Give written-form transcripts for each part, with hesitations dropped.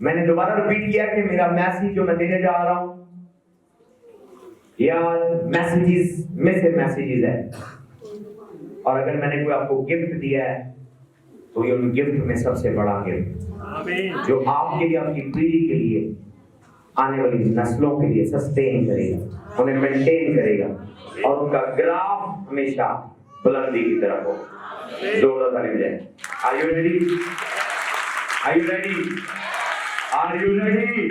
मैंने दोबारा रिपीट किया कि मेरा मैसेज जो मैं देने जा रहा हूं या मैसेजेस में से मैसेजेस है, और अगर मैंने कोई आपको गिफ्ट दिया है तो ये उन गिफ्ट में सबसे बड़ा गिफ्ट जो आपके लिए, आपकी पीढ़ी के लिए, आने वाली नस्लों के लिए सस्टेन करेगा, उन्हें मेंटेन करेगा और उनका ग्राफ हमेशा बुलंदी की तरफ हो। जोरदार ताली बजाएं। Are you ready? Are you ready? Are you ready?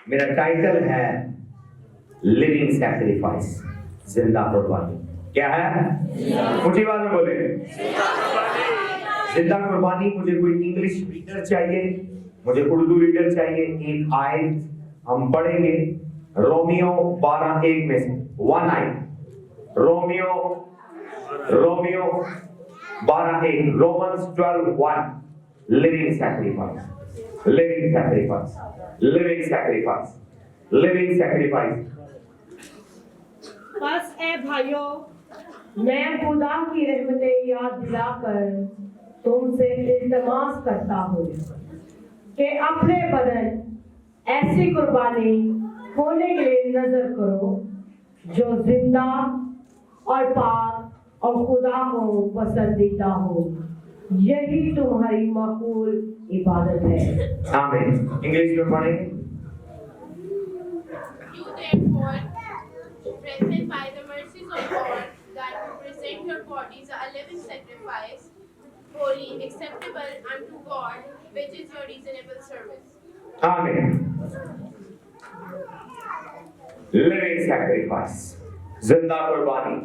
मेरा टाइटल है लिविंग सैक्रिफाइस, जिंदा कुर्बानी। क्या है? ऊंची आवाज में बोले, जिंदा कुर्बानी। मुझे कोई इंग्लिश रीडर चाहिए, मुझे उर्दू रीडर चाहिए। एक आयत हम पढ़ेंगे रोमियो 12:1 में से, वन आयत Romeo 12:1, Romans 12:1। Living sacrifice, living sacrifice, living sacrifice, living sacrifice. बस ए भाइयों, मैं खुदा की रहमतें याद दिलाकर तुमसे इल्तिमास करता हूँ कि अपने बदन ऐसी कुर्बानी होने के लिए नजर करो जो जिंदा और पाक और खुदा को पसंदीदा हो। यही तुम्हारी माकूल इबादत है। आमीन। इंग्लिश में पढ़ेंगे। You therefore, brethren, by the mercies of God, that you present your bodies a living sacrifice, holy, acceptable unto God, which is your reasonable service. आमीन। लिविंग सैक्रिफाइस, जिंदा कुर्बानी।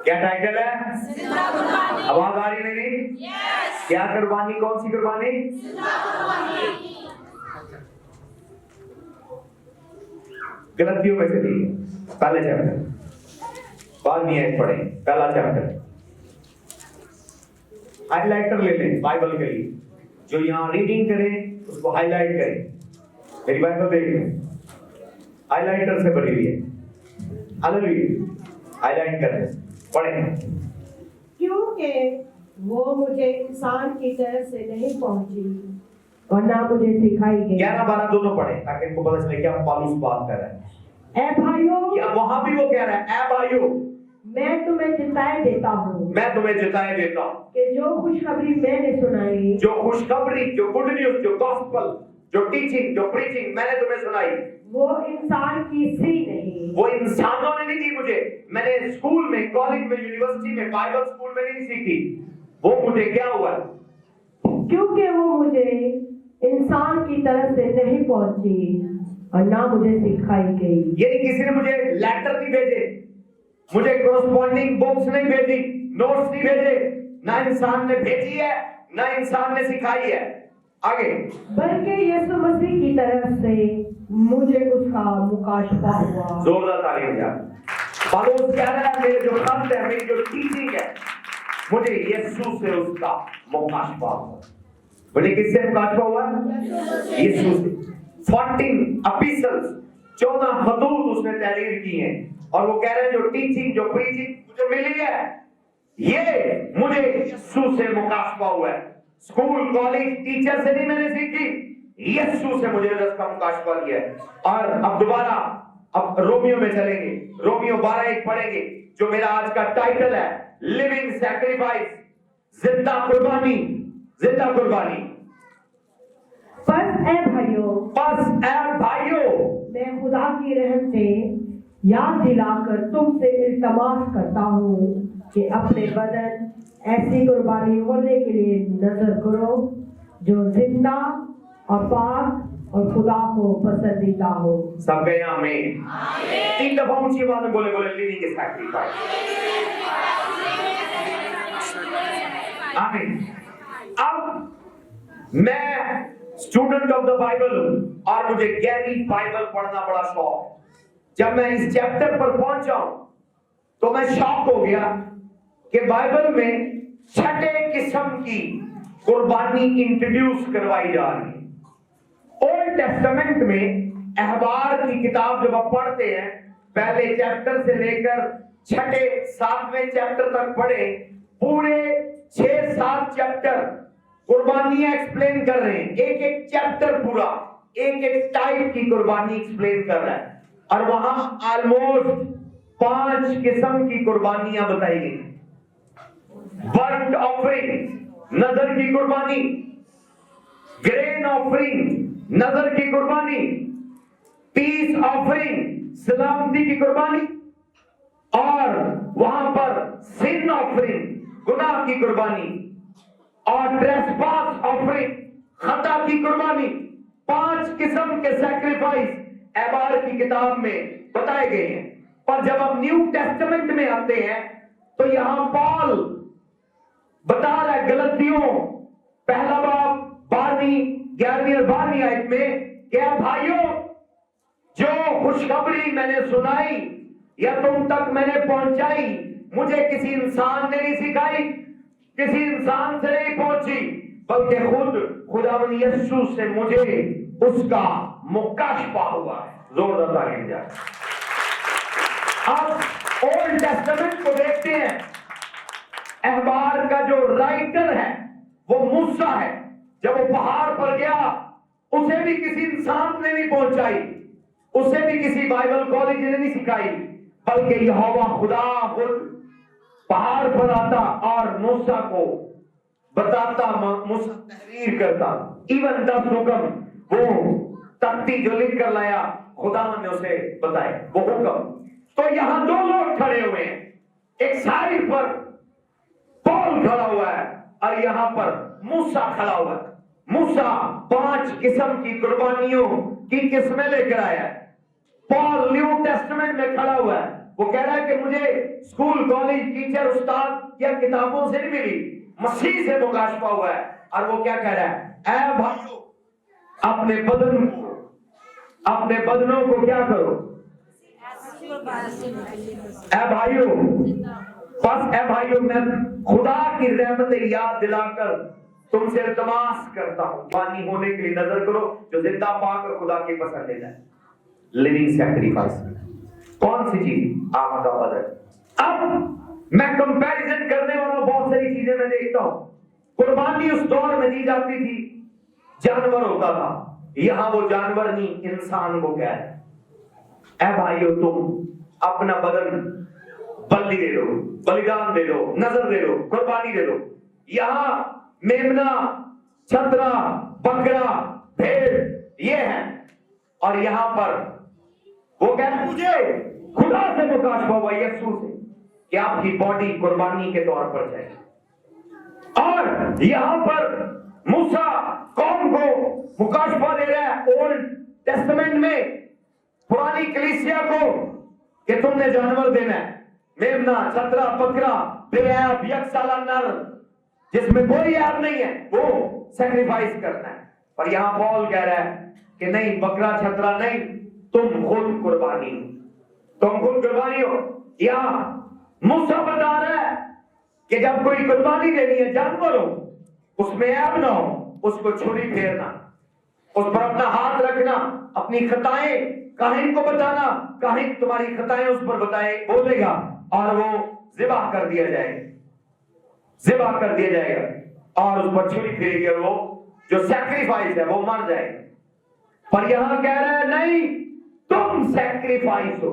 क्या टाइटल है? जिंदा कुर्बानी। आवाज आ रही मेरी? Yes. क्या कुर्बानी? कौन सी कुर्बानी? जिंदा कुर्बानी। गलतियों में से दी पहले चैप्टर, बाद में एक पढ़े पहला चैप्टर। हाइलाइटर ले लें बाइबल के लिए, जो यहाँ रीडिंग करें उसको हाईलाइट करें। मेरी बाइबल देख लें, हाइलाइटर से भरी हुई है। हालेलुया। हाईलाइट करते पढ़ें। क्योंकि वो मुझे इंसान की तरफ से नहीं पहुंची और ना मुझे सिखाई गई। 11-12 दोनों पढ़े ताकि इनको पता चले क्या पौलुस बात कर रहा है। ए भाइयों, या वहां भी वो कह रहा है, ए भाइयों मैं तुम्हें चिताए देता हूँ मैं तुम्हें जिताए देता हूँ कि जो खुशखबरी मैंने सुनाई, जो खुशखबरी, जो गुड न्यूज, जो गॉस्पल, जो टीचिंग, जो प्रीचिंग मैंने तुम्हें सुनाई, वो इंसान की सी नहीं, वो इंसानों ने नहीं दी मुझे। मैंने स्कूल में, कॉलेज में, यूनिवर्सिटी में, बाइबल स्कूल में नहीं सीखी। वो मुझे क्या हुआ? क्योंकि वो मुझे इंसान की तरफ से नहीं पहुंची और ना मुझे सिखाई गई। यानी किसी ने मुझे लेटर नहीं भेजे, मुझे कोरस्पॉन्डिंग बुक्स नहीं भेजी, नोट्स नहीं भेजे, ना इंसान ने भेजी है, ना इंसान ने सिखाई है। आगे, बल्कि यीशु मसीह की तरफ से मुझे उसका मुकाशफा हुआ। जोरदार ताली बजा। पौलुस कह रहा है, मेरे जो खत है, मेरी जो टीचिंग है, मुझे यीशु से उसका मुकाशफा हुआ। बोले किससे मुकाशफा हुआ? यीशु से। 14 एपिसल्स, 14 खतूत उसने तहरीर की हैं, और वो कह रहे हैं जो टीचिंग, जो प्रीचिंग मुझे मिली है, ये मुझे यीशु से मुकाशफा हुआ है। स्कूल, कॉलेज, टीचर से नहीं मैंने सीखी, यीशु से मुझे उसका मुकाशफा लिया है। और अब दोबारा अब रोमियो में चलेंगे, रोमियो 12:1 पढ़ेंगे, जो मेरा आज का टाइटल है, लिविंग सैक्रिफाइस, जिंदा कुर्बानी, जिंदा कुर्बानी। बस ए भाइयों, मैं खुदा की रहमत से याद दिलाकर तुमसे इल्तिमास करता हूँ कि अपने बदन ऐसी कुर्बानी होने के लिए नजर करो जो जिंदा और पाक और खुदा को पसंदीदा हो। सब गए आमीन। 3 दफा ऊंची आवाज में बोले, बोले लिविंग सैक्रिफाइस। आमीन। अब मैं स्टूडेंट ऑफ द बाइबल हूं और मुझे गहरी बाइबल पढ़ना बड़ा शौक है। जब मैं इस चैप्टर पर पहुंचा तो मैं शॉक हो गया कि बाइबल में 6 किस्म की कुर्बानी इंट्रोड्यूस करवाई जा रही है। ओल्ड टेस्टामेंट में अहबार की किताब जब आप पढ़ते हैं, पहले चैप्टर से लेकर 6-7वें चैप्टर तक पढ़े, पूरे 6-7 चैप्टर कुर्बानियां एक्सप्लेन कर रहे हैं, एक एक चैप्टर पूरा एक एक टाइप की कुर्बानी एक्सप्लेन कर रहा है, और वहां ऑलमोस्ट 5 किस्म की कुर्बानियां बताई गई। बर्ट ऑफरिंग नजर की कुर्बानी, ग्रेन ऑफरिंग नजर की कुर्बानी, पीस ऑफरिंग सलामती की कुर्बानी, और वहां पर सिन ऑफरिंग गुनाह की कुर्बानी, और ट्रेसपास ऑफरिंग खता की कुर्बानी। 5 किस्म के सैक्रिफाइस एबार की किताब में बताए गए हैं। पर जब हम न्यू टेस्टामेंट में आते हैं तो यहां पॉल बता रहा है गलतियों पहला बाब 12वीं 11वीं और 12वीं आयत में, क्या भाइयों जो खुशखबरी मैंने सुनाई या तुम तक मैंने पहुंचाई, मुझे किसी इंसान ने नहीं सिखाई, किसी इंसान से नहीं पहुंची, बल्कि खुद खुदावन यीशु से मुझे उसका मुकाशफा हुआ है। जोरदार ताली जाए। अब ओल्ड टेस्टामेंट को देखते हैं, अहबार का जो राइटर है वो मूसा है। जब वो पहाड़ पर गया उसे भी किसी इंसान ने नहीं पहुंचाई, उसे भी किसी बाइबल कॉलेज ने नहीं सिखाई, बल्कि यहोवा खुदा खुद पहाड़ पर आता और मूसा को बताता, मूसा तहरीर करता। इवन 10 हुक्म वो तख्ती जो लिख कर लाया खुदा ने उसे बताए वो हुक्म। तो यहां 2 लोग खड़े हुए हैं, एक साइड पर पौल खड़ा हुआ है और यहां पर मूसा खड़ा हुआ है। मूसा 5 किस्म की कुर्बानियों की किस्में लेकर आया है। पॉल न्यू टेस्टामेंट में खड़ा हुआ है, वो कह रहा है कि मुझे स्कूल कॉलेज टीचर उस्ताद या किताबों से नहीं मिली, मसीह से मुकाशफा हुआ है। और वो क्या कह रहा है, ऐ भाइयों अपने बदनों को क्या करो, ऐ भाइयों बस ऐ भाइयों मैं खुदा की रहमतें याद दिलाकर तुमसे इल्तिमास करता हूं, पानी होने के लिए नजर करो जो जिंदा पाकर खुदा की पसंदीदा है, लिविंग सैक्रिफाइस। कौन सी चीज? आपका बदन। अब मैं कंपैरिजन करने वाला बहुत सारी चीजें मैं देखता हूं। कुर्बानी उस दौर में दी जाती थी, जानवर होता था, यहां वो जानवर नहीं इंसान को कह रहे, ऐ भाइयों तुम अपना बदन बलि दे दो, बलिदान दे दो, नजर दे दो, कुर्बानी दे दो। यहां मेमना, छतरा, बकरा, भेड़ ये है, और यहां पर वो कहते मुझे खुदा से मुकाशफा हुआ यीशु से कि आपकी बॉडी कुर्बानी के तौर पर जाए। और यहां पर मूसा कौम को मुकाशफा दे रहा है ओल्ड टेस्टामेंट में पुरानी कलीसिया को कि तुमने जानवर देना है, मेमना, छतरा, बकरा, बेऐब यकसाला नर जिसमें कोई ऐब नहीं है वो सैक्रिफाइस करना है। पर यहां पॉल कह रहा है कि नहीं, बकरा छतरा नहीं, तुम खुद कुर्बानी हो। यहां मूसा बता रहा है कि जब कोई कुर्बानी देनी है जानवर हो, उसमें ऐब ना हो, उसको छुरी फेरना, उस पर अपना हाथ रखना, अपनी खताएं काहिन को बताना, काहिन तुम्हारी खताएं उस पर बताए बोलेगा और वो ज़िबा कर दिया जाएगा और उस पर छुरी फेरेगी और वो जो सैक्रिफाइस है वो मर जाएगा। पर यहां कह रहा है नहीं, तुम सैक्रिफाइस हो,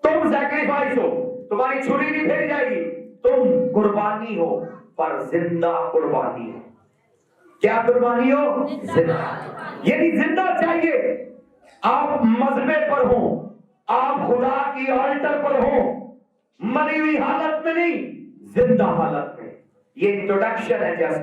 तुम सैक्रिफाइस हो, तुम्हारी छुरी नहीं फेरी जाएगी, तुम कुर्बानी हो, पर जिंदा कुर्बानी हो। क्या कुर्बानी हो? जिंदा। यदि जिंदा चाहिए, आप मजबे पर हो, आप खुदा की ऑल्टर पर हो, मरी हुई हालत में नहीं, जिंदा हालत में। ये इंट्रोडक्शन है जस्ट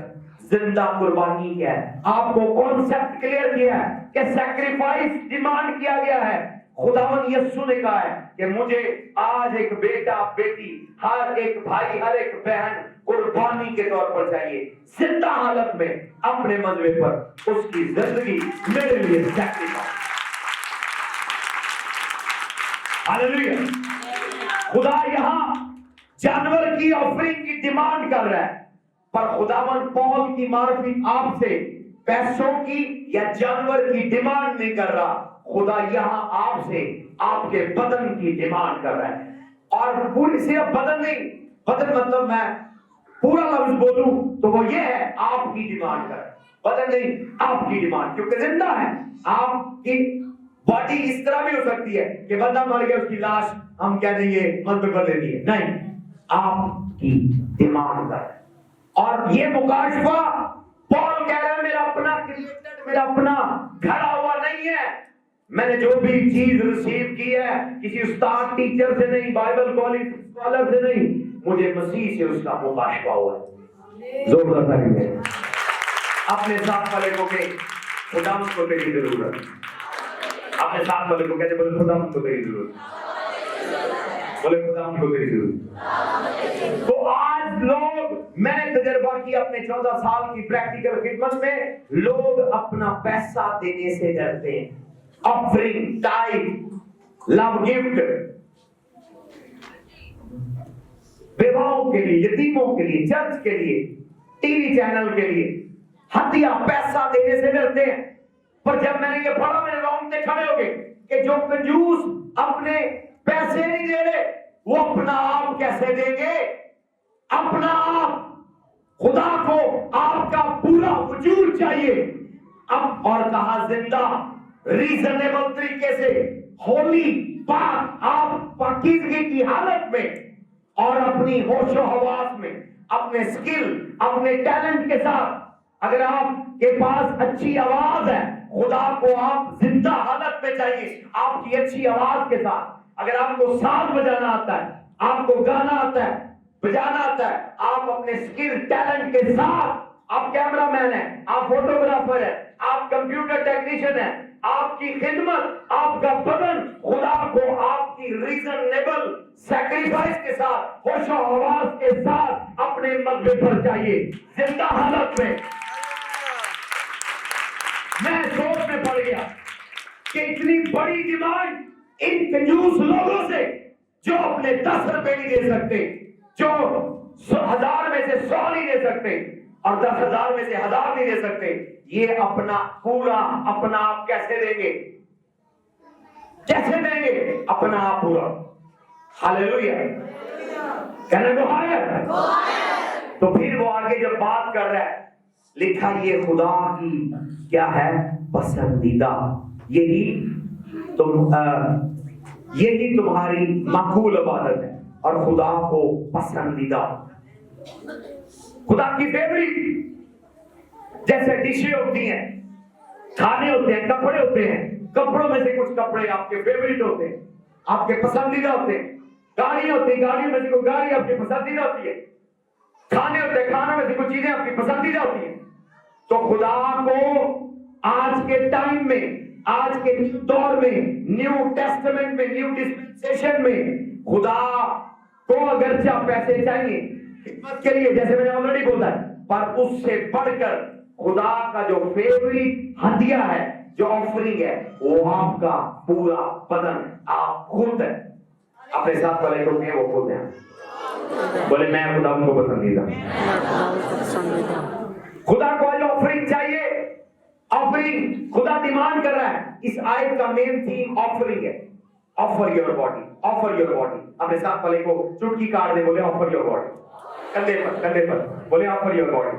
जिंदा कुर्बानी क्या है, आपको कॉन्सेप्ट क्लियर किया है कि सैक्रिफाइस डिमांड किया गया है। खुदावन यीशु ने कहा है कि मुझे आज एक बेटा बेटी, हर एक भाई, हर एक बहन कुर्बानी के तौर पर चाहिए, जिंदा हालत में अपने मजबे पर उसकी जिंदगी मेरे लिए सैक्रिफाइस। हालेलुया। खुदा यहां जानवर की ऑफरिंग की डिमांड कर रहा है, पर खुदावन पौल की मार्फत आपसे पैसों की या जानवर की डिमांड नहीं कर रहा। खुदा यहां आपसे आपके बदन की डिमांड कर रहा है, और पूरी सिर्फ बदन नहीं, बदन मतलब मैं पूरा लफ्ज बोलूं तो वो ये है, आपकी डिमांड कर, बदन नहीं, आपकी डिमांड, क्योंकि जिंदा है। आपकी बॉडी इस तरह भी हो सकती है कि बंदा मर गया, उसकी लाश हम कह देंगे मजबूत कर लेनी है, नहीं, आपकी डिमांड कर। और ये मुकाशफा पॉल कह रहा है, मेरा अपना क्रिएटेड, मेरा अपना घड़ा हुआ नहीं है, मैंने जो भी चीज रिसीव की है किसी उस्ताद टीचर से नहीं, बाइबल कॉलेज स्कॉलर से नहीं, मुझे मसीह से उसका मुकाशफा हुआ है। जोरदार ताली। अपने साथ वाले को कहे, खुदा को तेरी जरूरत। अपने साथ वाले को कहते, बोले खुदा को तेरी जरूरत, बोले खुदा को तेरी जरूरत। तो आज लोग, मैंने तजर्बा किया अपने 14 साल की प्रैक्टिकल खिदमत में, लोग अपना पैसा देने से डरते हैं। ऑफरिंग, टाइप, लव गिफ्ट, विवाहों के लिए, यतीमों के लिए, चर्च के लिए, टीवी चैनल के लिए, हदिया पैसा देने से डरते हैं। पर जब मैंने ये पढ़ा, मेरे रोंगटे खड़े हो गए कि जो कंजूस अपने पैसे नहीं दे रहे, वो अपना आप कैसे देंगे? अपना आप, खुदा को आपका पूरा वजूद चाहिए। अब और कहा जिंदा, रीजनेबल तरीके से, होली, पाक, आप पाकीज़गी की हालत में और अपनी होशो हवास में, अपने स्किल, अपने टैलेंट के साथ, अगर आपके पास अच्छी आवाज है, खुदा को आप जिंदा हालत में चाहिए, आपकी अच्छी आवाज के साथ। अगर आपको साज बजाना आता है, आपको गाना आता है, बजाना आता है, आप अपने स्किल टैलेंट के साथ, आप कैमरामैन है, आप फोटोग्राफर है, आप कंप्यूटर टेक्नीशियन है, आपकी खिदमत, आपका बदन खुदा को आपकी रीजनेबल सैक्रिफाइस के साथ, होशो हवास के साथ अपने मजबे पर चाहिए, जिंदा हालत में। मैं सोच में पड़ गया कि इतनी बड़ी डिमांड इन कंजूस लोगों से, जो अपने 10 रुपए नहीं दे सकते, जो 1000 में से 100 नहीं दे सकते और 10,000 में से 1000 नहीं दे सकते, ये अपना पूरा अपना आप कैसे देंगे? कैसे देंगे अपना आप पूरा? हालेलुया, कहने को हायर। तो फिर वो आगे जब बात कर रहा है, लिखा ये खुदा की क्या है? पसंदीदा, यही तुम्हारी मकबूल इबादत है और खुदा को पसंदीदा, खुदा की फेवरेट। जैसे डिशें होती हैं, खाने होते हैं, कपड़े होते हैं, कपड़ों में से कुछ कपड़े आपके फेवरेट होते हैं, आपके पसंदीदा होते हैं। गाड़ी होती है, गाड़ियों में से कोई गाड़ी आपकी पसंदीदा होती है। खाने होते हैं, खानों में से कुछ चीजें आपकी पसंदीदा होती हैं। तो खुदा को आज के टाइम में, आज के दौर में, न्यू टेस्टामेंट में, न्यू डिस्पेंसेशन में, खुदा को अगरचे पैसे चाहिए खिदमत के लिए, जैसे मैंने ऑलरेडी बोला है, पर उससे बढ़कर खुदा का जो फेवरेट हदिया है, जो ऑफरिंग है, वो आपका पूरा बदन, आप खुद है। अपने साथ वाले को कहें, वो खुद है, बोले मैं खुदा को पसंदीदा। खुदा को आज ऑफरिंग चाहिए, ऑफरिंग खुदा डिमांड कर रहा है। इस आयत का मेन थीम ऑफरिंग है। Offer your body, offer your body. अपने साथ वाले को चुटकी काट दे, बोले ऑफर योर बॉडी, कंधे पर बोले ऑफर योर बॉडी,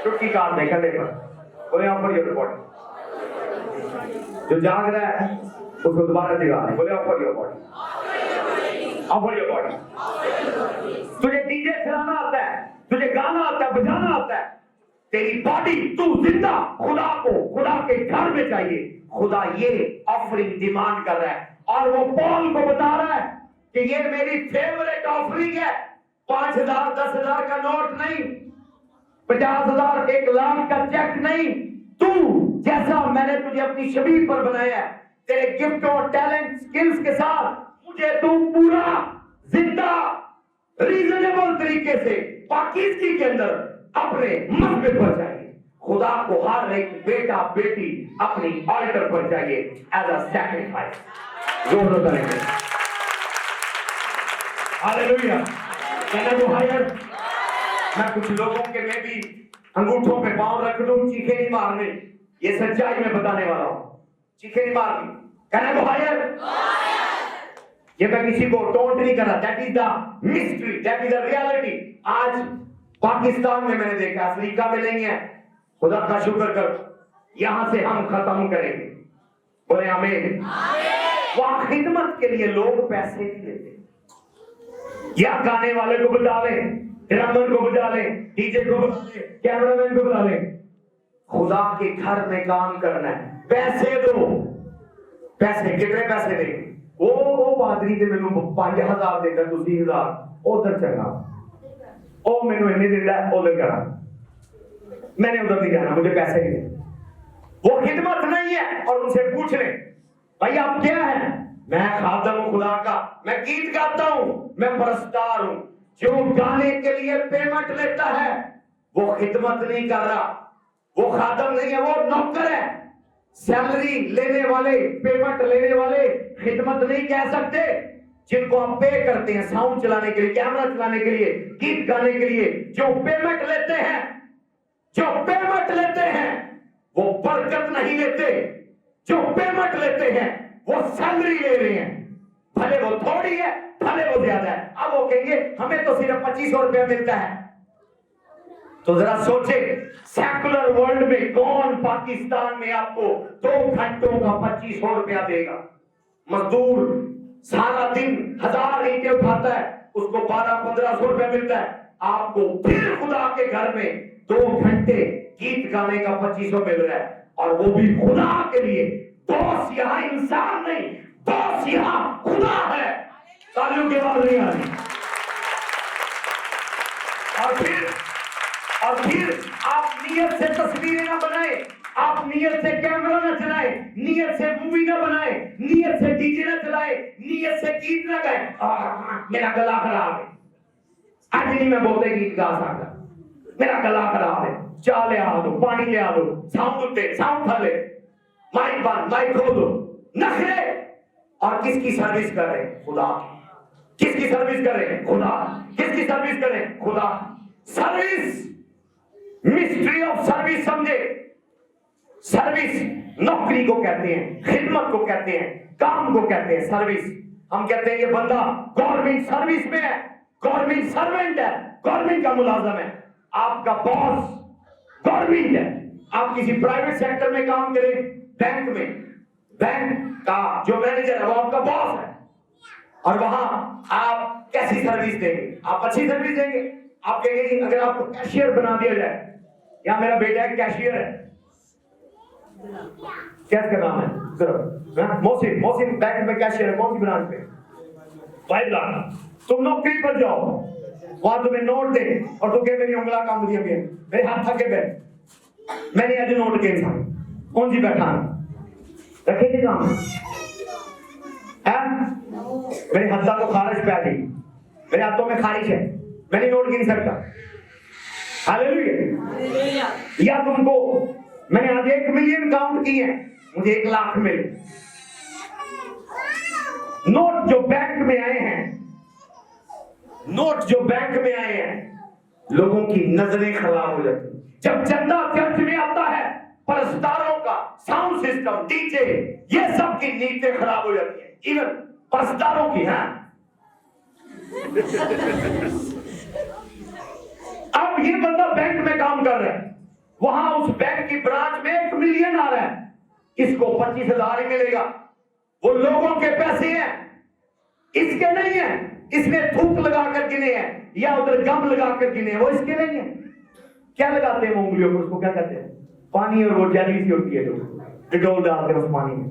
चुटकी काट दे कंधे पर, बोले ऑफर योर बॉडी। जो जाग रहा है उसको दोबारा जगा दे, बोले offer your body, offer your body. तुझे डीजे चलाना आता है, तुझे गाना आता है, बजाना आता है, तेरी बॉडी, तू जिंदा खुदा को, खुदा के घर में चाहिए। खुदा ये ऑफरिंग डिमांड कर रहा है और वो पॉल को बता रहा है कि ये मेरी फेवरेट ऑफरिंग है। 5,000 10,000 का नोट नहीं, 50,000 1 लाख का चेक नहीं। तू जैसा मैंने तुझे अपनी शबीह पर बनाया है, तेरे गिफ्ट और टैलेंट स्किल्स के साथ, मुझे तू पूरा जिंदा रीजनेबल तरीके से पाकीज़गी के अंदर अपने मसबे पर चाहिए। खुदा को हर एक बेटा बेटी अपनी ऑल्टर पर चाहिए एज अ सैक्रिफाइस। जोर करेंगे हालेलुया, कहना तो हायर। मैं कुछ लोगों के में भी अंगूठों पे पांव रख दूं, चीखे नहीं मारने, ये सच्चाई में बताने वाला हूं, चीखे नहीं मारनी। कहना तो हायर। ये मैं किसी को टोंट नहीं कर रहा, that is the mystery, that is the reality. आज पाकिस्तान में मैंने देखा, अफ्रीका में नहीं है। खुदा का शुक्र कर, यहां से हम खत्म करेंगे। बोले आमीन। वहां खिदमत के लिए लोग पैसे नहीं लेते, या गाने वाले को बुला ले, ड्रमर को बुला ले, डीजे को बुला ले, कैमरामैन को बुला ले। खुदा के घर में काम करना है, पैसे दो। पैसे कितने पैसे देंगे? वो पादरी से मैंने 5000 देगा, 3000 उधर चंगा, ओ मैंने इन्हें देता है उधर करा, मैंने उधर नहीं जाना, मुझे पैसे नहीं। वो खिदमत नहीं है। और उनसे पूछ ले, भाई आप क्या है? मैं खादम हूं खुदा का, मैं गीत गाता हूं, मैं परस्तार हूं। जो गाने के लिए पेमेंट लेता है वो खिदमत नहीं कर रहा, वो खादम नहीं है, वो नौकर है। सैलरी लेने वाले, पेमेंट लेने वाले खिदमत नहीं कह सकते। जिनको आप पे करते हैं साउंड चलाने के लिए, कैमरा चलाने के लिए, गीत गाने के लिए, जो पेमेंट लेते हैं, जो पेमेंट लेते हैं वो बरकत नहीं लेते। जो पेमेंट लेते हैं वो सैलरी ले रहे हैं, भले वो थोड़ी है भले वो ज्यादा है। अब वो कहेंगे हमें तो सिर्फ 2500 रुपया मिलता है। तो जरा सोचे, सेकुलर वर्ल्ड में कौन पाकिस्तान में आपको 2 घंटों का 2500 रुपया देगा? मजदूर सारा दिन 1000 ईंटें उठाता है, उसको 1200-1500 रुपया मिलता है। आपको फिर खुदा के घर में 2 घंटे गीत गाने का 2500 मिल रहा है, और वो भी खुदा के लिए। बॉस यहाँ इंसान नहीं, बॉस यहाँ खुदा है। तालियों की आवाज नहीं आ रही। और फिर आप नियत से तस्वीरें ना बनाए, आप नियत से कैमरा ना चलाए, नियत से मूवी ना बनाए, नियत से डीजे ना चलाए, नियत से गीत ना गाए। मेरा गला खराब है, आज नहीं मैं बोलते गीत गा सकता, मेरा गला खराब है, चाय ले आ दो, पानी ले आ दो, साउंड उठे, साउंड थले, माइक बंद, माइक खो दो, नखरे। और किसकी सर्विस कर रहे? खुदा की। किसकी सर्विस कर रहे? खुदा। किसकी सर्विस कर रहे? खुदा। सर्विस, मिस्ट्री ऑफ सर्विस समझे। सर्विस नौकरी को कहते हैं, खिदमत को कहते हैं, काम को कहते हैं सर्विस। हम कहते हैं ये बंदा गवर्नमेंट सर्विस में है, गवर्नमेंट सर्वेंट है, गवर्नमेंट का मुलाजिम है। आपका बॉस गवर्नमेंट है। आप किसी प्राइवेट सेक्टर में काम करें, बैंक में, बैंक का जो मैनेजर है वो आपका बॉस है, और वहां आप कैसी सर्विस देंगे? आप अच्छी सर्विस देंगे। आप कहेंगे अगर आपको कैशियर बना दिया जाए, या मेरा बेटा एक कैशियर है, क्या इसका नाम है? मोहसिन बैंक में कैशियर है, कौन सी ब्रांच पे? 5 लाख। तुम नौकरी पर जाओ, वहां तुम्हें नोट दे, और तू कहे मेरी उंगला काम दिया गया, मेरे हाथ थके बैठ, मैंने आज नोट के था कौन सी बैठा रखे थे काम है? मेरे हाथों को खारिश पे आ गई, मेरे हाथों में खारिश है, मैंने नोट गिन सकता। हालेलुया। या तुमको मैंने आज 1 मिलियन काउंट किए हैं, मुझे 1 लाख मिले। नोट जो बैंक में आए हैं, नोट जो बैंक में आए हैं, लोगों की नजरें खराब हो जाती। जब चंदा चर्च में आता है, परस्तारों का साउंड सिस्टम, डीजे, ये सब की नीयतें खराब हो जाती हैं, इवन परस्तारों की। हाँ, अब ये बंदा बैंक में काम कर रहा है, वहां उस बैंक की ब्रांच में 1 मिलियन आ रहा है, इसको 25,000 ही मिलेगा। वो लोगों के पैसे हैं, इसके नहीं है। इसने थूक लगाकर गिने हैं, या उधर गम लगाकर गिने हैं, वो इसके नहीं है। क्या लगाते हैं उंगलियों पर? उसको क्या कहते हैं? पानी, और वो जेली सी होती है, डिटोल डालते हैं उस पानी में,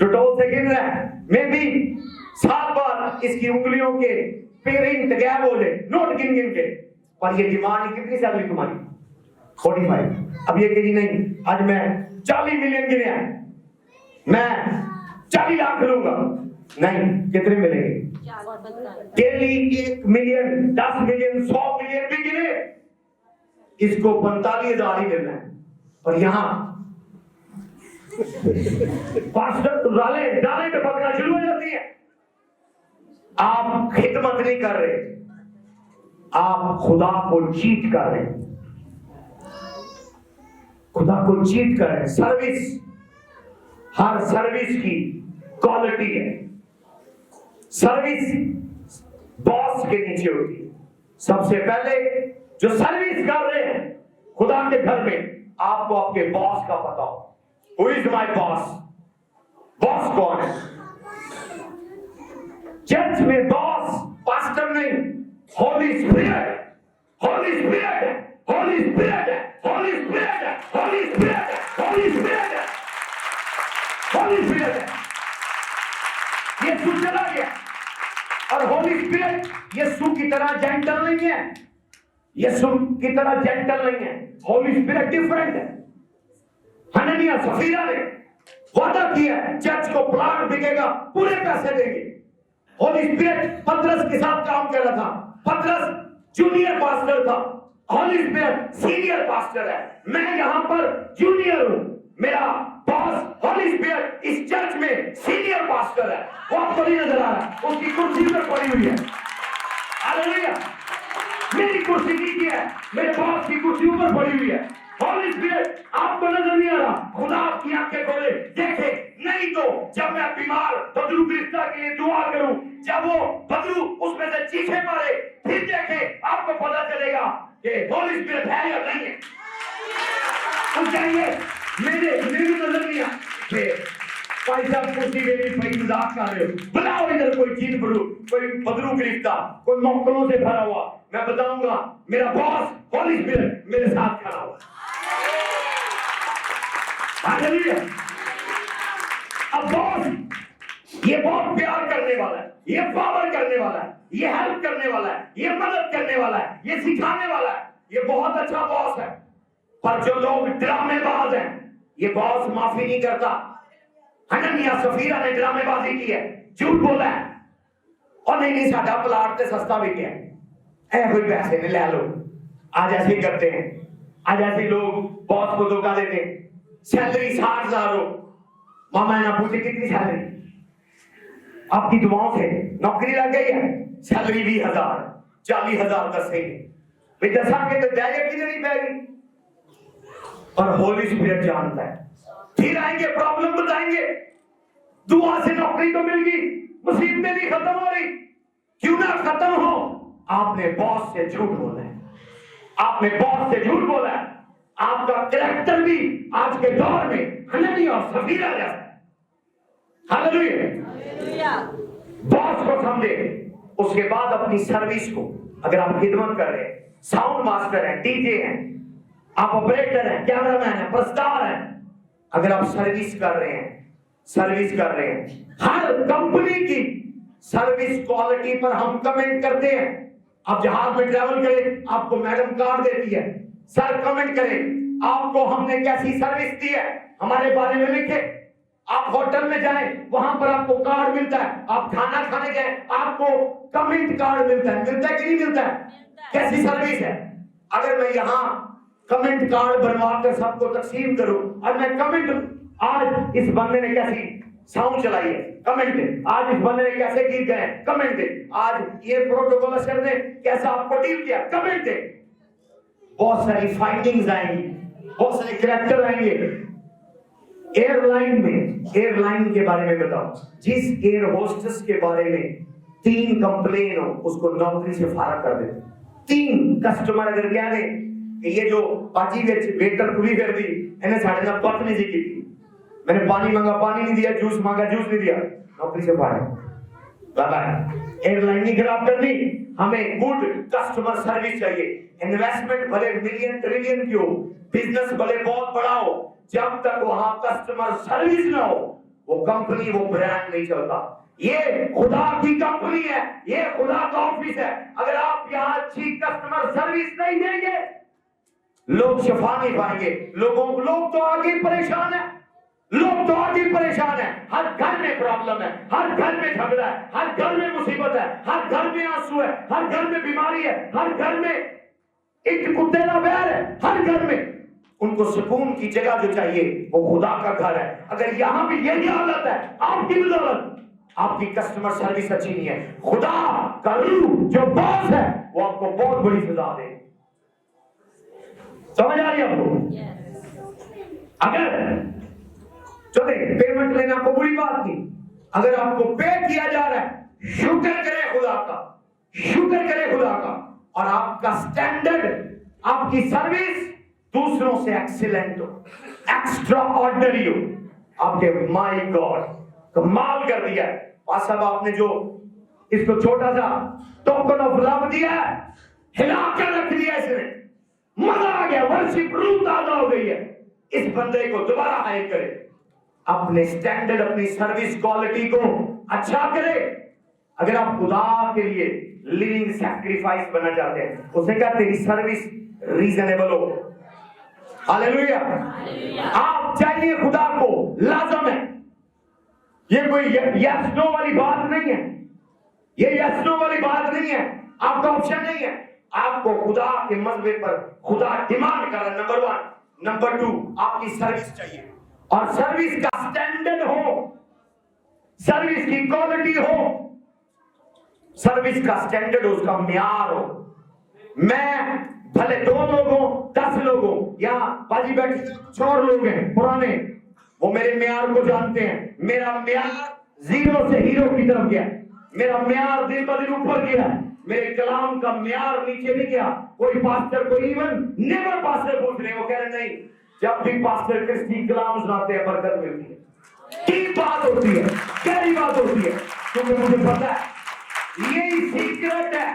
डिटोल से गिन रहा है। मैं भी 7 बार इसकी उंगलियों के पेरिंग गैप हो जाए, नोट गिन गिन के। और ये डिमांड कितनी सैलरी तुम्हारी? 45। अब ये कही नहीं, आज मैं 40 मिलियन गिने, मैं 40 लाख लूंगा। नहीं, कितने मिलेंगे? डेली 1 मिलियन, 10 मिलियन, 100 मिलियन भी गिने, इसको 45,000 ही मिलना है। और यहां पास्टर डाले पे पकड़ना शुरू हो जाती है। आप खिदमत नहीं कर रहे, आप खुदा को चीट कर रहे हैं, खुदा को चीट कर रहे हैं। सर्विस, हर सर्विस की क्वालिटी है। सर्विस बॉस के नीचे होती है। सबसे पहले जो सर्विस कर रहे हैं खुदा के घर में, आपको आपके बॉस का पता हो। Who is my boss? Boss कौन है? चर्च में बॉस पास्टर नहीं, होली स्पिरिट, होली स्पिरिट है, होली स्पिरिट है, होली स्पिरिट है, होली स्पिरिट है, होली स्पिरिट है, होली स्पिरिट है। यीशु चला गया और होली स्पिरिट यीशु की तरह जेंटल नहीं है, यीशु की तरह जेंटल नहीं है। होली स्पिरिट डिफरेंट है। हननिया सफीरा ने वादा किया चर्च को प्लाट बिकेगा, पूरे पैसे देंगे। होली स्पिरिट पतरस के साथ काम कर रहा था। पतरस जूनियर पास्टर था, होली स्पिरिट सीनियर पास्टर है। मैं यहां पर जूनियर हूं, मेरा बॉस होली स्पिरिट इस चर्च में सीनियर पास्टर है। वो आपको नहीं नजर आ रहा, उसकी कुर्सी पर पड़ी हुई है। हालेलुया। मेरी कुर्सी नीचे है, मेरे बॉस की कुर्सी ऊपर पड़ी हुई है। होली स्पिरिट आपको नजर नहीं आ रहा, खुदा आपकी आंखें खोले देखे। नहीं तो जब मैं बीमार बदरू क्रिस्टा के लिए दुआ करूं, जब वो बदरू उसमें से चीखे मारे, फिर देखे, आपको पता चलेगा कि होली स्पिरिट है या नहीं है। तो चाहिए मेरे नजर नहीं आ भाई साहब, कुर्सी मेरी भाई मजाक कर रहे हो, बुलाओ इधर कोई चीन बड़ू, कोई बदरू क्रिस्टा, कोई मौकलों से भरा हुआ। मैं बताऊंगा मेरा बॉस होली स्पिरिट मेरे साथ खड़ा हुआ। हालेलुया। अब बॉस ये बहुत प्यार करने वाला है, ये पावर करने वाला है, ये हेल्प करने वाला है, ये मदद करने वाला है, ये सिखाने वाला है, ये बहुत अच्छा बॉस है। पर जो लोग ड्रामेबाज हैं, ये बॉस माफी नहीं करता। हननिया सफीरा ने ड्रामेबाजी की है, झूठ बोला है और नहीं साडा प्लाट ते सस्ता भी किया है, कोई पैसे नहीं ले लो। आज ऐसे ही करते हैं, आज ऐसे लोग बॉस को धोखा देते हैं। सैलरी 60,000 हो, मामा ना पूछे कितनी सैलरी, आपकी दुआओं से नौकरी लग गई है, सैलरी 20,000 40,000 दस है भाई, दसा के तो जाएगा कि नहीं पैगी। और होली स्पिरिट जानता है, फिर आएंगे प्रॉब्लम बताएंगे, दुआ से नौकरी तो मिल गई, मुसीबतें भी खत्म हो रही। क्यों ना खत्म हो, आपने बॉस से झूठ बोला है, आपने बॉस से झूठ बोला है। आपका कैरेक्टर भी आज के दौर में हननिया और सफीरा जैसा है। हालेलुया। बॉस को समझे, उसके बाद अपनी सर्विस को, अगर आप खिदमत कर रहे हैं, साउंड मास्टर हैं, डीजे हैं, आप ऑपरेटर हैं, कैमरामैन हैं, प्रस्तार हैं, अगर आप सर्विस कर रहे हैं, हर कंपनी की सर्विस क्वालिटी पर हम कमेंट करते हैं। आप जहाज में ट्रैवल करें, आपको मैडम कार्ड देती है, सर कमेंट करें आपको हमने कैसी सर्विस दी है, हमारे बारे में लिखे। आप होटल में जाएं, वहां पर आपको कार्ड मिलता है। आप खाना खाने जाएं, आपको कमेंट कार्ड मिलता है कि नहीं मिलता है? कैसी सर्विस है। अगर मैं यहाँ कमेंट कार्ड बनवाकर सबको तकसीम करूं और मैं कमेंट, आज इस बंदे ने कैसी साउंड चलाई है, कमेंट दे। आज इस बंदे ने कैसे गीत गाए, कमेंट दे। आज ये प्रोटोकॉल सर ने कैसा आपको डील किया, कमेंट दे। बहुत सारी फाइंडिंग्स आएंगी, बहुत सारे कैरेक्टर आएंगे। एयरलाइन के बारे में बताओ, जिस एयर होस्टेस के बारे में 3 कंप्लेन हो, उसको नौकरी से फारग कर दे। 3 कस्टमर अगर कह दे कि ये जो बाजी वेटर पूरी कर दी, इन्हें साढ़े ना बदतमीजी की थी, मैंने पानी मांगा पानी नहीं दिया, जूस मांगा जूस नहीं दिया, नौकरी से फारग। एयरलाइन नहीं खराब करनी, हमें गुड कस्टमर सर्विस चाहिए। इन्वेस्टमेंट भले मिलियन ट्रिलियन की हो, बिजनेस भले बहुत बड़ा हो, जब तक वहां कस्टमर सर्विस ना हो, वो कंपनी, वो ब्रांड नहीं चलता। ये खुदा की कंपनी है, ये खुदा का ऑफिस है। अगर आप यहाँ अच्छी कस्टमर सर्विस नहीं देंगे, लोग शफा नहीं पाएंगे। लोग तो आगे परेशान है, हर घर में प्रॉब्लम है, हर घर में झगड़ा है, हर घर में मुसीबत है, हर घर में आंसू है, हर घर में बीमारी है, हर घर में एक कुत्तेला बैर है, हर घर में। उनको सुकून की जगह जो चाहिए वो खुदा का घर है। अगर यहां भी यही हालत है, आपकी बदौलत आपकी कस्टमर सर्विस अच्छी नहीं है, खुदा का रूह जो बॉस है वो आपको बहुत बड़ी सजा दे। समझ आ रही है आपको? अगर चले पेमेंट लेना को बुरी बात नहीं, अगर आपको पे किया जा रहा है, शुक्र करें खुदा का, और आपका स्टैंडर्ड आपकी सर्विस दूसरों से एक्सीलेंट हो, एक्स्ट्रा ऑर्डिनरी हो। आपके माय गॉड कमाल कर दिया है पास साहब, आपने जो इसको छोटा सा टोकन ऑफ लव दिया है, हिला कर रख दिया इसने, मजा आ गया, वर्शिप रूह ताजा हो गई है। इस बंदे को दोबारा हायर करे, अपने स्टैंडर्ड, अपनी सर्विस क्वालिटी को अच्छा करे। अगर आप खुदा के लिए लिविंग सैक्रिफाइस बनना चाहते हैं, उसने कहा तेरी सर्विस रीजनेबल हो। हालेलुया। आप चाहिए खुदा को, लाजम है। ये कोई यस नो वाली बात नहीं है, ये यस नो वाली बात नहीं है, आपका ऑप्शन नहीं है। आपको खुदा के मजबे पर खुदा डिमांड कर रहा है, नंबर 1। नंबर 2, आपकी सर्विस चाहिए, और सर्विस का स्टैंडर्ड हो, सर्विस की क्वालिटी हो, सर्विस का स्टैंडर्ड हो, उसका म्यार हो। मैं भले 2 लोगों 10 लोगों, यहाँ बाजी बैठी कुछ और लोग हैं पुराने, वो मेरे म्यार को जानते हैं। मेरा म्यार 0 से हीरो की तरफ गया, मेरा म्यार दिन ब दिन ऊपर गया, मेरे कलाम का म्यार नीचे नहीं गया। कोई पास्टर, कोई इवन नेवर पास्टर पूछ रहे, वो कह रहे नहीं, जब भी पास्टर क्रिस्टी कलाम सुनाते हैं बरकत मिलती है। ठीक बात होती है, गहरी बात होती है, क्योंकि मुझे पता है यही सीक्रेट है,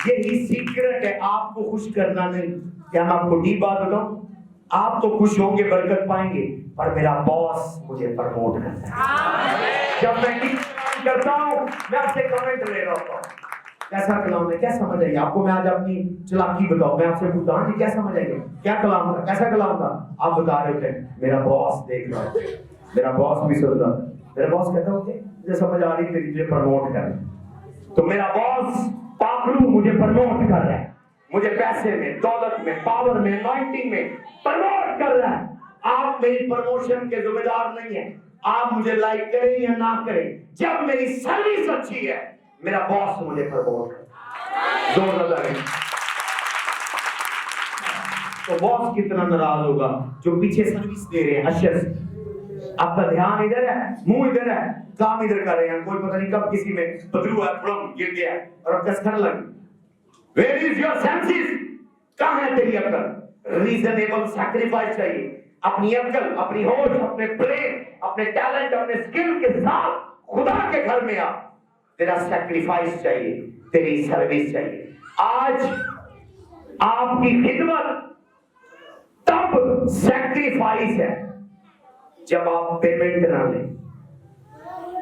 यही सीक्रेट है आपको खुश करना नहीं। क्या मैं आपको डी बात बताऊं, आप तो खुश होंगे, बरकत पाएंगे, पर मेरा बॉस मुझे प्रमोट करता है। जब मैं काम करता हूं, मैं आपसे कमेंट ले रहा हूं, कैसा कलाम है, क्या समझ आई आपको? मैं आज अपनी चलाकी बताऊं, मैं आपसे पूछता हूं क्या समझ आई, क्या कलाम था, कैसा कलाम था? आप बता रहे थे मेरा बॉस देख रहा है, मेरा बॉस भी सुन रहा है, मेरा बॉस कहता हूँ मुझे समझ आ रही थी, मुझे प्रमोट कर, तो मेरा बॉस पाखरू मुझे प्रमोट कर रहा है, मुझे पैसे में, दौलत में, पावर में, अनॉइंटिंग में प्रमोट कर रहा है। आप मेरी प्रमोशन के जिम्मेदार नहीं है, आप मुझे लाइक करें या ना करें, जब मेरी सर्विस अच्छी है मेरा बॉस मुझे प्रमोट कर। जोर लगाएं। तो बॉस कितना नाराज होगा जो पीछे सर्विस दे रहे हैं, अशर आपका ध्यान इधर है, मुंह इधर है, काम इधर कर रहे हैं, कोई पता नहीं कब किसी में बदलू है, प्रॉब्लम गिर गया और कसकर लग। Where is your senses? कहाँ है तेरी अक्ल? रीजनेबल सैक्रिफाइस चाहिए। अपनी अक्ल, अपनी होश, अपने ब्रेन, अपने टैलेंट, अपने स्किल के साथ खुदा के घर में आ, तेरा सैक्रिफाइस चाहिए, तेरी सर्विस चाहिए। आज आपकी खिदमत तब सैक्रिफाइस है जब आप पेमेंट ना लें,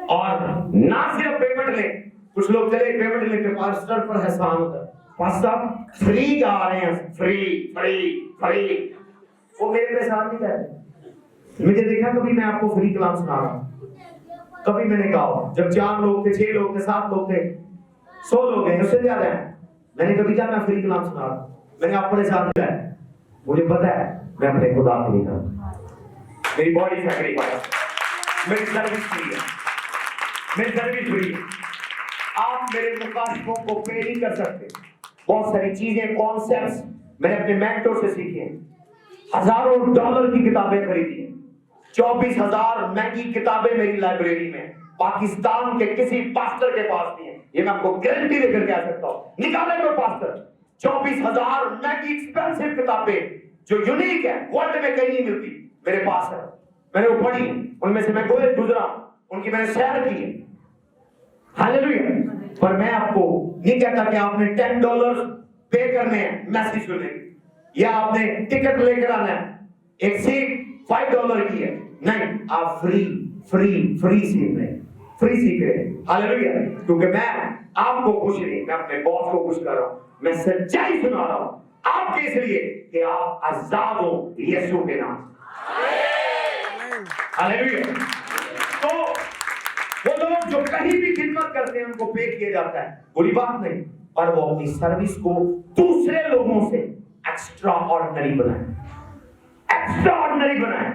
और ना सिर्फ पेमेंट लें। कुछ लोग चले पेमेंट लेके पास्टर पर एहसान होता है, पास्टर फ्री गा रहे हैं, फ्री फ्री फ्री, वो मेरे पे एहसान नहीं कर रहे। मुझे देखा कभी मैं आपको फ्री कलाम सुना रहा हूं, कभी मैंने कहा जब 4 लोग थे, 6 लोग थे, 7 लोग थे, 100 लोग हैं, उससे ज्यादा है, मैंने कभी कहा मैं फ्री कलाम सुना रहा हूं, मैंने अपने साथ किया है, मुझे पता है मैं अपने खुदा के लिए कर, मेरी बॉडी सैक्रिफाइस, मेरी सर्विस फ्री है, मेरी सर्विस फ्री है। आप मेरे मुकाशफों को पे नहीं कर सकते। बहुत सारी चीजें, कॉन्सेप्ट्स मैंने अपने मेंटोर से सीखे हैं, हजारों डॉलर की किताबें खरीदी हैं, 24,000 महंगी किताबें मेरी लाइब्रेरी में, पाकिस्तान के किसी पास्टर के पास नहीं है, ये मैं आपको गारंटी देकर कह सकता हूं। निकाले कोई पास्टर 24,000 महंगी एक्सपेंसिव किताबें जो यूनिक है, वर्ल्ड में कहीं नहीं मिलती, मेरे पास है, मैंने वो पढ़ी, उनमें से मैं गुजरा, उनकी मैंने शेयर की है। हालेलुया। पर मैं आपको नहीं कहता कि आपने $10 पे करने हैं मैसेज सुनने, या आपने टिकट लेकर आना है, एक सीट $5 की है, नहीं, आप फ्री फ्री फ्री सीख रहे हैं, फ्री सीख रहे हैं। हालेलुया। क्योंकि मैं आपको खुश नहीं, मैं अपने बॉस को खुश कर रहा हूं, मैं सच्चाई सुना रहा हूं आपके इसलिए कि आप आजाद हो यीशु के नाम। हालेलुया। तो वो लोग जो कहीं भी खिदमत करते हैं उनको पे किया जाता है, बुरी बात नहीं, पर वो अपनी सर्विस को दूसरे लोगों से एक्स्ट्रा ऑर्डिनरी बनाए, एक्स्ट्रा ऑर्डिनरी बनाए,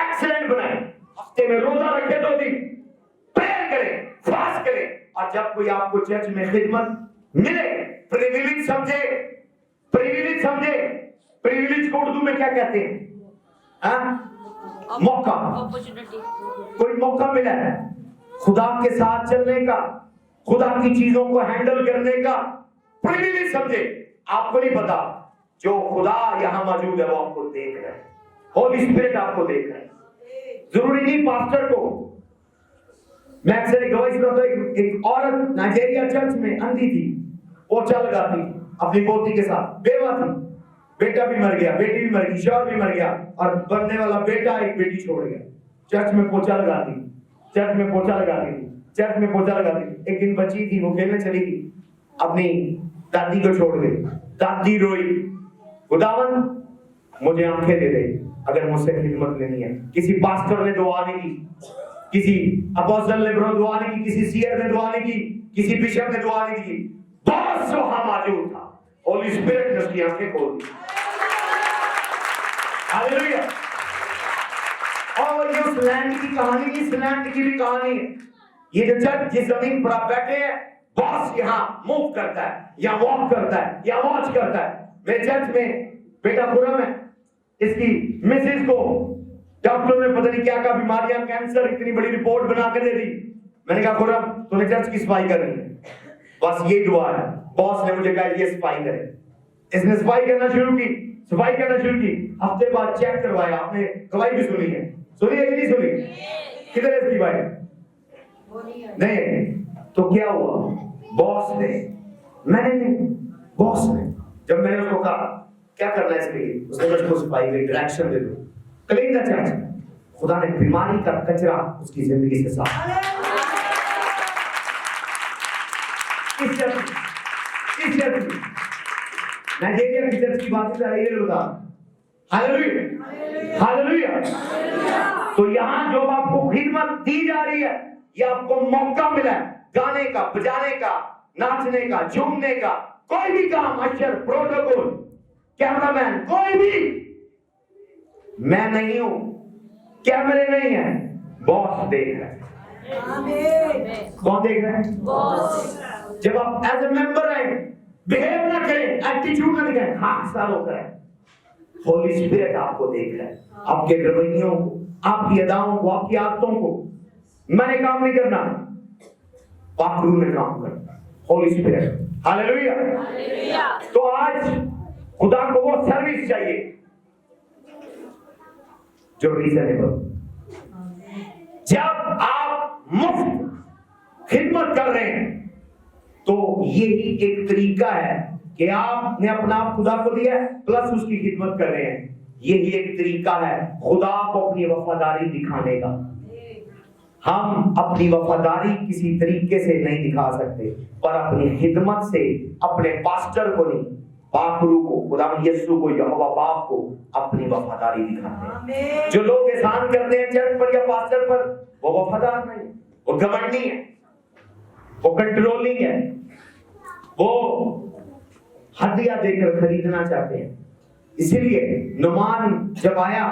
एक्सीलेंट बनाए। हफ्ते में रोजा रखे 2 दिन, प्रेयर करें, फास्ट करें, और जब कोई आपको चर्च में खिदमत मिले, प्रिविलेज समझे, प्रिविलेज समझे। प्रिविलेज को उर्दू में क्या कहते हैं? मौका, अपॉर्चुनिटी। कोई मौका मिला है खुदा के साथ चलने का, खुदा की चीजों को हैंडल करने का, प्रिविलेज समझे। आपको नहीं पता जो खुदा यहाँ मौजूद है वो आपको देख रहा है, होली स्पिरिट आपको देख रहा है। जरूरी नहीं पास्टर को। मैं अक्सर एक गवाही सुनाता हूं, एक औरत नाइजीरिया चर्च में अंधी थी, पोछा लगाती अपनी पोती के साथ, बेवा थी, बेटा भी मर गया, बेटी भी मर गई, शौहर भी मर गया, और बनने वाला बेटा एक बेटी छोड़ गया। चर्च में पोछा लगाती, चर्च में पोछा लगाती थी, चर्च में पोछा लगाती थी। एक दिन बची थी, वो खेलने चली गई, अपनी दादी को छोड़ गई। दादी रोई, खुदावन मुझे आंखें दे दे अगर मुझसे खिदमत लेनी है। किसी पास्टर ने दुआ नहीं की, किसी अपोस्टल ने दुआ नहीं की, किसी सीयर ने दुआ नहीं की, किसी बिशप ने दुआ नहीं की, बॉस वहां मौजूद था, होली स्पिरिट ने उसकी आंखें खोल दी। हालेलुया। और ये उस लैंड की कहानी नहीं, इस लैंड की भी कहानी है। ये जो चर्च जिस जमीन पर आप बैठे हैं, बॉस यहाँ मूव करता है, या वॉक करता है, या वॉच करता है। मेरे चर्च में बेटा खुरम है, इसकी मिसेस को डॉक्टर ने पता नहीं क्या क्या बीमारियां, कैंसर, इतनी बड़ी रिपोर्ट बना के दे दी। मैंने कहा खुरम तूने चर्च की सफाई करनी है, बस ये दुआ है। बॉस ने मुझे कहा ये सफाई करे। इसने सफाई करना शुरू की, सफाई करना शुरू की। हफ्ते बाद चेक करवाया, आपने गवाही भी सुनी है, सुनी है कि नहीं सुनी? किधर है इसकी गवाही? नहीं। तो क्या हुआ, बॉस ने, मैंने नहीं, बॉस ने, जब मैंने उसको कहा क्या करना है इसके लिए, उसने मुझको सफाई की डायरेक्शन दे दो, क्लीन द चर्च। खुदा ने बीमारी का कचरा उसकी जिंदगी से साफ। इस चर्च नाइजीरिया की चर्च की बात कर रही है, बता। Hallelujah, hallelujah. तो यहाँ जो आपको खिदमत दी जा रही है, ये आपको मौका मिला है गाने का, बजाने का, नाचने का, झूमने का, कोई भी काम, अक्षर, प्रोटोकॉल, कैमरामैन, कोई भी। मैं नहीं हूं, कैमरे नहीं है, बॉस देख रहा है। कौन देख रहा है? बॉस। जब आप एज ए मेंबर आए, बिहेव ना करें, एटीट्यूड ना दिखाएं, हाथ सालों करें, होली स्पिरिट आपको देख रहा है, आपके रवैयों को, आपकी अदाओं को, आपकी आदतों को। मैंने काम नहीं करना, पाखरू ने काम करना, होली स्पिरिट। हालेलुया। तो आज खुदा को वो सर्विस चाहिए जो रीजनेबल। जब आप मुफ्त खिदमत कर रहे हैं तो यही एक तरीका है कि आपने अपना आप खुदा को दिया है, प्लस उसकी खिदमत कर रहे हैं। यही एक तरीका है खुदा को अपनी वफादारी दिखाने का। हम अपनी वफादारी किसी तरीके से नहीं दिखा सकते, पर अपनी खिदमत से अपने पास्टर को नहीं, पाखरू को, खुदा यीशु को, यहोवा बाप को अपनी वफादारी दिखाते हैं। जो लोग एहसान करते हैं चर्च पर या पास्टर पर, वो वफादार नहीं, वो घमंडी है, वो कंट्रोलिंग है, वो हदिया देकर खरीदना चाहते हैं। इसीलिए नुमान जब आया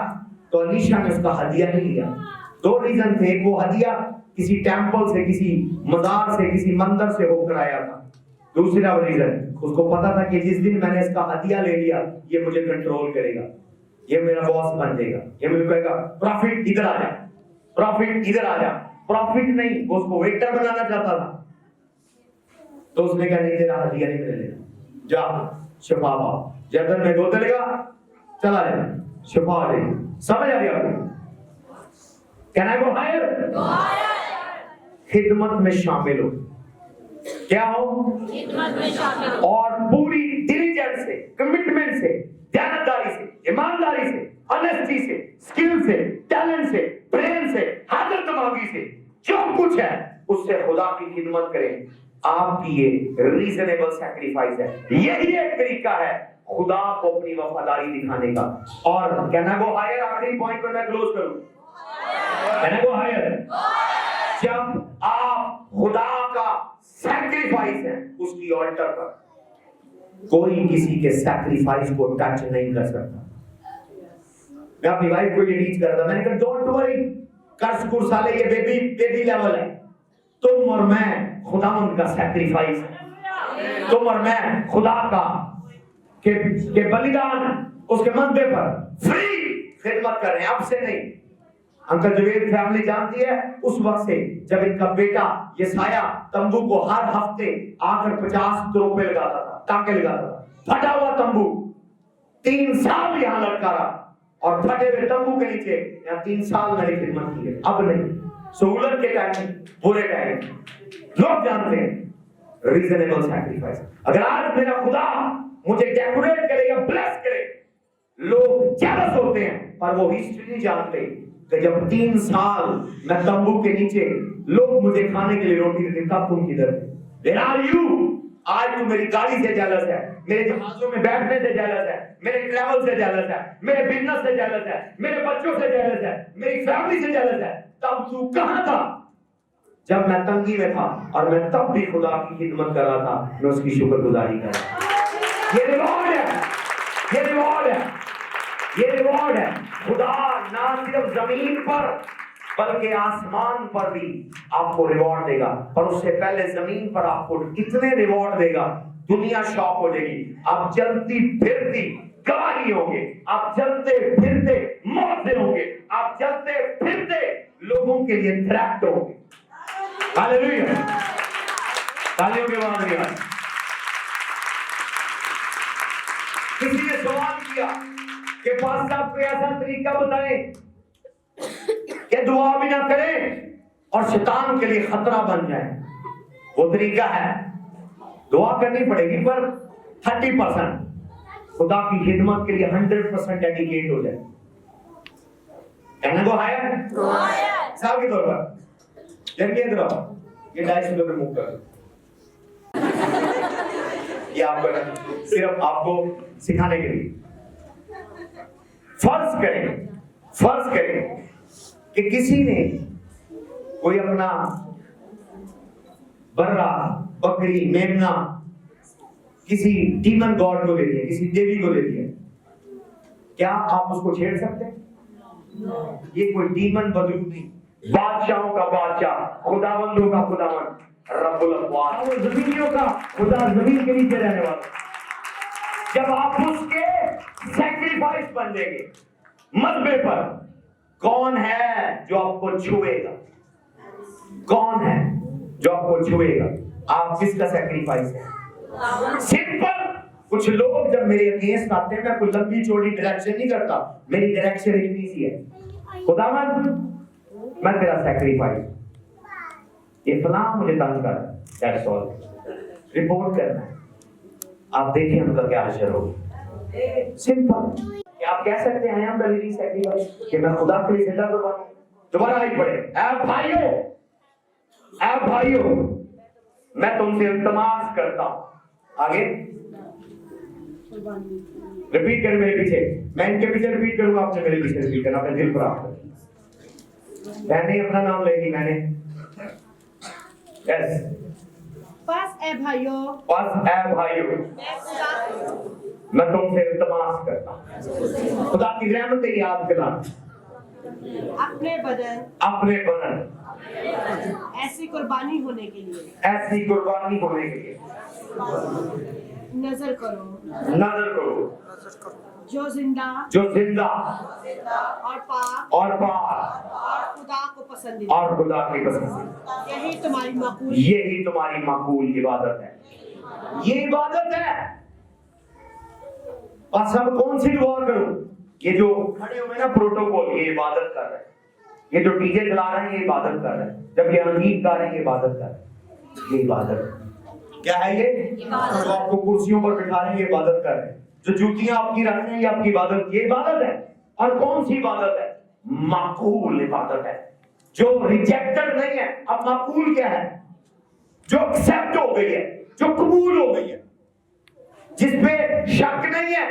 तो अलीशा ने उसका हदिया नहीं लिया। दो रीजन थे, एक वो हदिया किसी टेंपल से, किसी मजार से, किसी मंदिर से होकर आया था। दूसरा रीजन, उसको पता था कि जिस दिन मैंने इसका हदिया ले लिया, ये मुझे कंट्रोल करेगा, ये मेरा बॉस बन जाएगा, ये मुझे कहेगा प्रॉफिट इधर आ जा, प्रॉफिट इधर आ जा। प्रॉफिट नहीं, वो उसको वेटर बनाना चाहता था। तो उसने कहा नहीं, तेरा हदिया नहीं मिलेगा, जा शिफा पाओ, जर्दन में धोते लेगा, चला जा, शिफा आ जाएगी। समझ आ गया आपको? Can I go higher? खिदमत में शामिल हो। क्या हो? खिदमत में शामिल हो। और पूरी डिलीजेंस से, कमिटमेंट से, ध्यानदारी से, ईमानदारी से, ऑनेस्टी से, स्किल से, टैलेंट से, ब्रेन से, हाजिर दिमागी से, जो कुछ है उससे खुदा की खिदमत करें। आपकी ये रीजनेबल सैक्रिफाइस है। यही एक तरीका है खुदा को अपनी वफादारी दिखाने का। और कैन आई गो हायर? आखिरी पॉइंट पर मैं क्लोज करूं। Can I go higher? जब आप खुदा का सैक्रिफाइस है उसकी ऑल्टर पर, कोई किसी के सैक्रिफाइस को टच नहीं कर सकता। मैं अपनी वाइफ को ये टीच कर रहा था, मैंने कहा डोंट वरी, कर्स कुर्साले ये बेबी लेवल है, तुम और मैं खुदावंद का सैक्रिफाइस है। तुम और मैं खुदा का के बलिदान उसके मंदिर पर फ्री खिदमत कर रहे हैं, अब से नहीं। अंकल जवेद फैमिली जानती है उस वक्त से जब इनका बेटा यसाया तंबू को हर हफ्ते आकर 50 रुपए लगाता था, टाके लगाता था, फटा हुआ तंबू, 3 साल यहाँ लटका रहा और फटे हुए तंबू के नीचे यहाँ 3 साल मैंने खिदमत की है। अब नहीं, सहूलत के टाइम, बुरे टाइम, लोग जानते हैं रीजनेबल सैक्रिफाइस। अगर आज मेरा खुदा मुझे डेकोरेट करे या ब्लेस करे, लोग जेलस होते हैं, पर वो हिस्ट्री नहीं जानते कि जब 3 साल मैं तंबू के नीचे लोग मुझे खाने के लिए रोटी देते, तब तुम किधर थे? Where are you? आज तू मेरी गाड़ी से जेलस है, मेरे जहाजों में बैठने से जेलस है, मेरे ट्रैवल से जेलस है, मेरे बिजनेस से जेलस है, मेरे बच्चों से जेलस है, मेरी फैमिली से जेलस है। तब तू कहां था जब मैं तंगी में था? और मैं तब भी खुदा की खिदमत कर रहा था, मैं उसकी शुक्रगुजारी कर रहा था। ये रिवॉर्ड है, ये रिवॉर्ड है, ये रिवॉर्ड है। खुदा ना सिर्फ जमीन पर बल्कि आसमान पर भी आपको रिवॉर्ड देगा, पर उससे पहले जमीन पर आपको इतने रिवॉर्ड देगा, दुनिया शॉक हो जाएगी। आप चलती फिरती गवाही होंगे, आप चलते फिरते मौतें होंगे, आप चलते फिरते लोगों के लिए थ्रेट होंगे। हालेलुया, तालियों के बाद में किसी ने सवाल किया कि पास साहब कोई ऐसा तरीका बताएं कि दुआ भी ना करें और शैतान के लिए खतरा बन जाए। वो तरीका है, दुआ करनी पड़ेगी पर 30% खुदा की खिदमत के लिए 100% डेडिकेट हो जाए। कहना को हायर साहब के तौर पर जब ये इधर ये 250 रुपए मूव कर, ये आपको सिर्फ आपको सिखाने के लिए। फर्ज करें कि किसी ने कोई अपना बर्रा, बकरी, मेमना किसी डीमन गॉड को दे दिया, किसी देवी को दे दिया, क्या आप उसको छेड़ सकते हैं? ये कोई डीमन वजूद नहीं, बादशाहों का बादशाह, खुदावंदों का खुदावंद, रब्बुल अक़वास, वो जमीनियों का खुदा, जमीन के नीचे रहने वाला। जब आप उसके सैक्रिफाइस बन जाएंगे मज़बे पर, कौन है जो आपको छुएगा? कौन है जो आपको छुएगा? आप किसका सैक्रिफाइस है? सिंपल। कुछ लोग जब मेरे अगेंस्ट आते हैं, मैं कोई लंबी चौड़ी डायरेक्शन नहीं करता, मेरी डायरेक्शन इतनी सी है, खुदावंद मैं तेरा सैक्रिफाइस, ये फलां मुझे तंग कर, दैट्स ऑल, रिपोर्ट करना है, आप देखिए उनका क्या हशर होगा। सिंपल। क्या आप कह सकते हैं हम दलीली सैक्रिफाइस कि मैं खुदा के लिए जिंदा कुर्बानी? दोबारा आई पड़े, ऐ भाइयों मैं तुमसे इल्तिमास करता हूं। आगे रिपीट करें मेरे पीछे, मैं इनके पीछे रिपीट करूंगा, आपने मेरे पीछे रिपीट करना, अपने दिल पर आप मैंने अपना नाम लेगी, मैंने यस पास ए भाइयों मैं तुमसे इल्तिमास करता हूं, खुदा की रहमत याद दिला, अपने बदन ऐसी कुर्बानी होने के लिए नजर करो जो जिंदा और पाक और खुदा को पसंदीदा, यही तुम्हारी माकूल इबादत है। ये इबादत है। और सब कौन सी दुआ करूं? ये जो खड़े हुए ना प्रोटोकॉल, ये इबादत कर रहे हैं, ये जो डीजे चला रहे हैं ये इबादत कर रहे हैं, जब ये अंगीत गा रहे हैं ये इबादत कर रहे हैं। ये इबादत क्या है? ये जो आपको कुर्सियों पर बिठा रहे हैं ये इबादत कर रहे हैं, जो जूतियां आपकी रख रहे हैं ये आपकी इबादत, ये इबादत है। और कौन सी इबादत है? माकूल इबादत है, जो रिजेक्टेड नहीं है। अब माकूल क्या है? जो एक्सेप्ट हो गई है, जो कबूल हो गई है, जिसपे शक नहीं है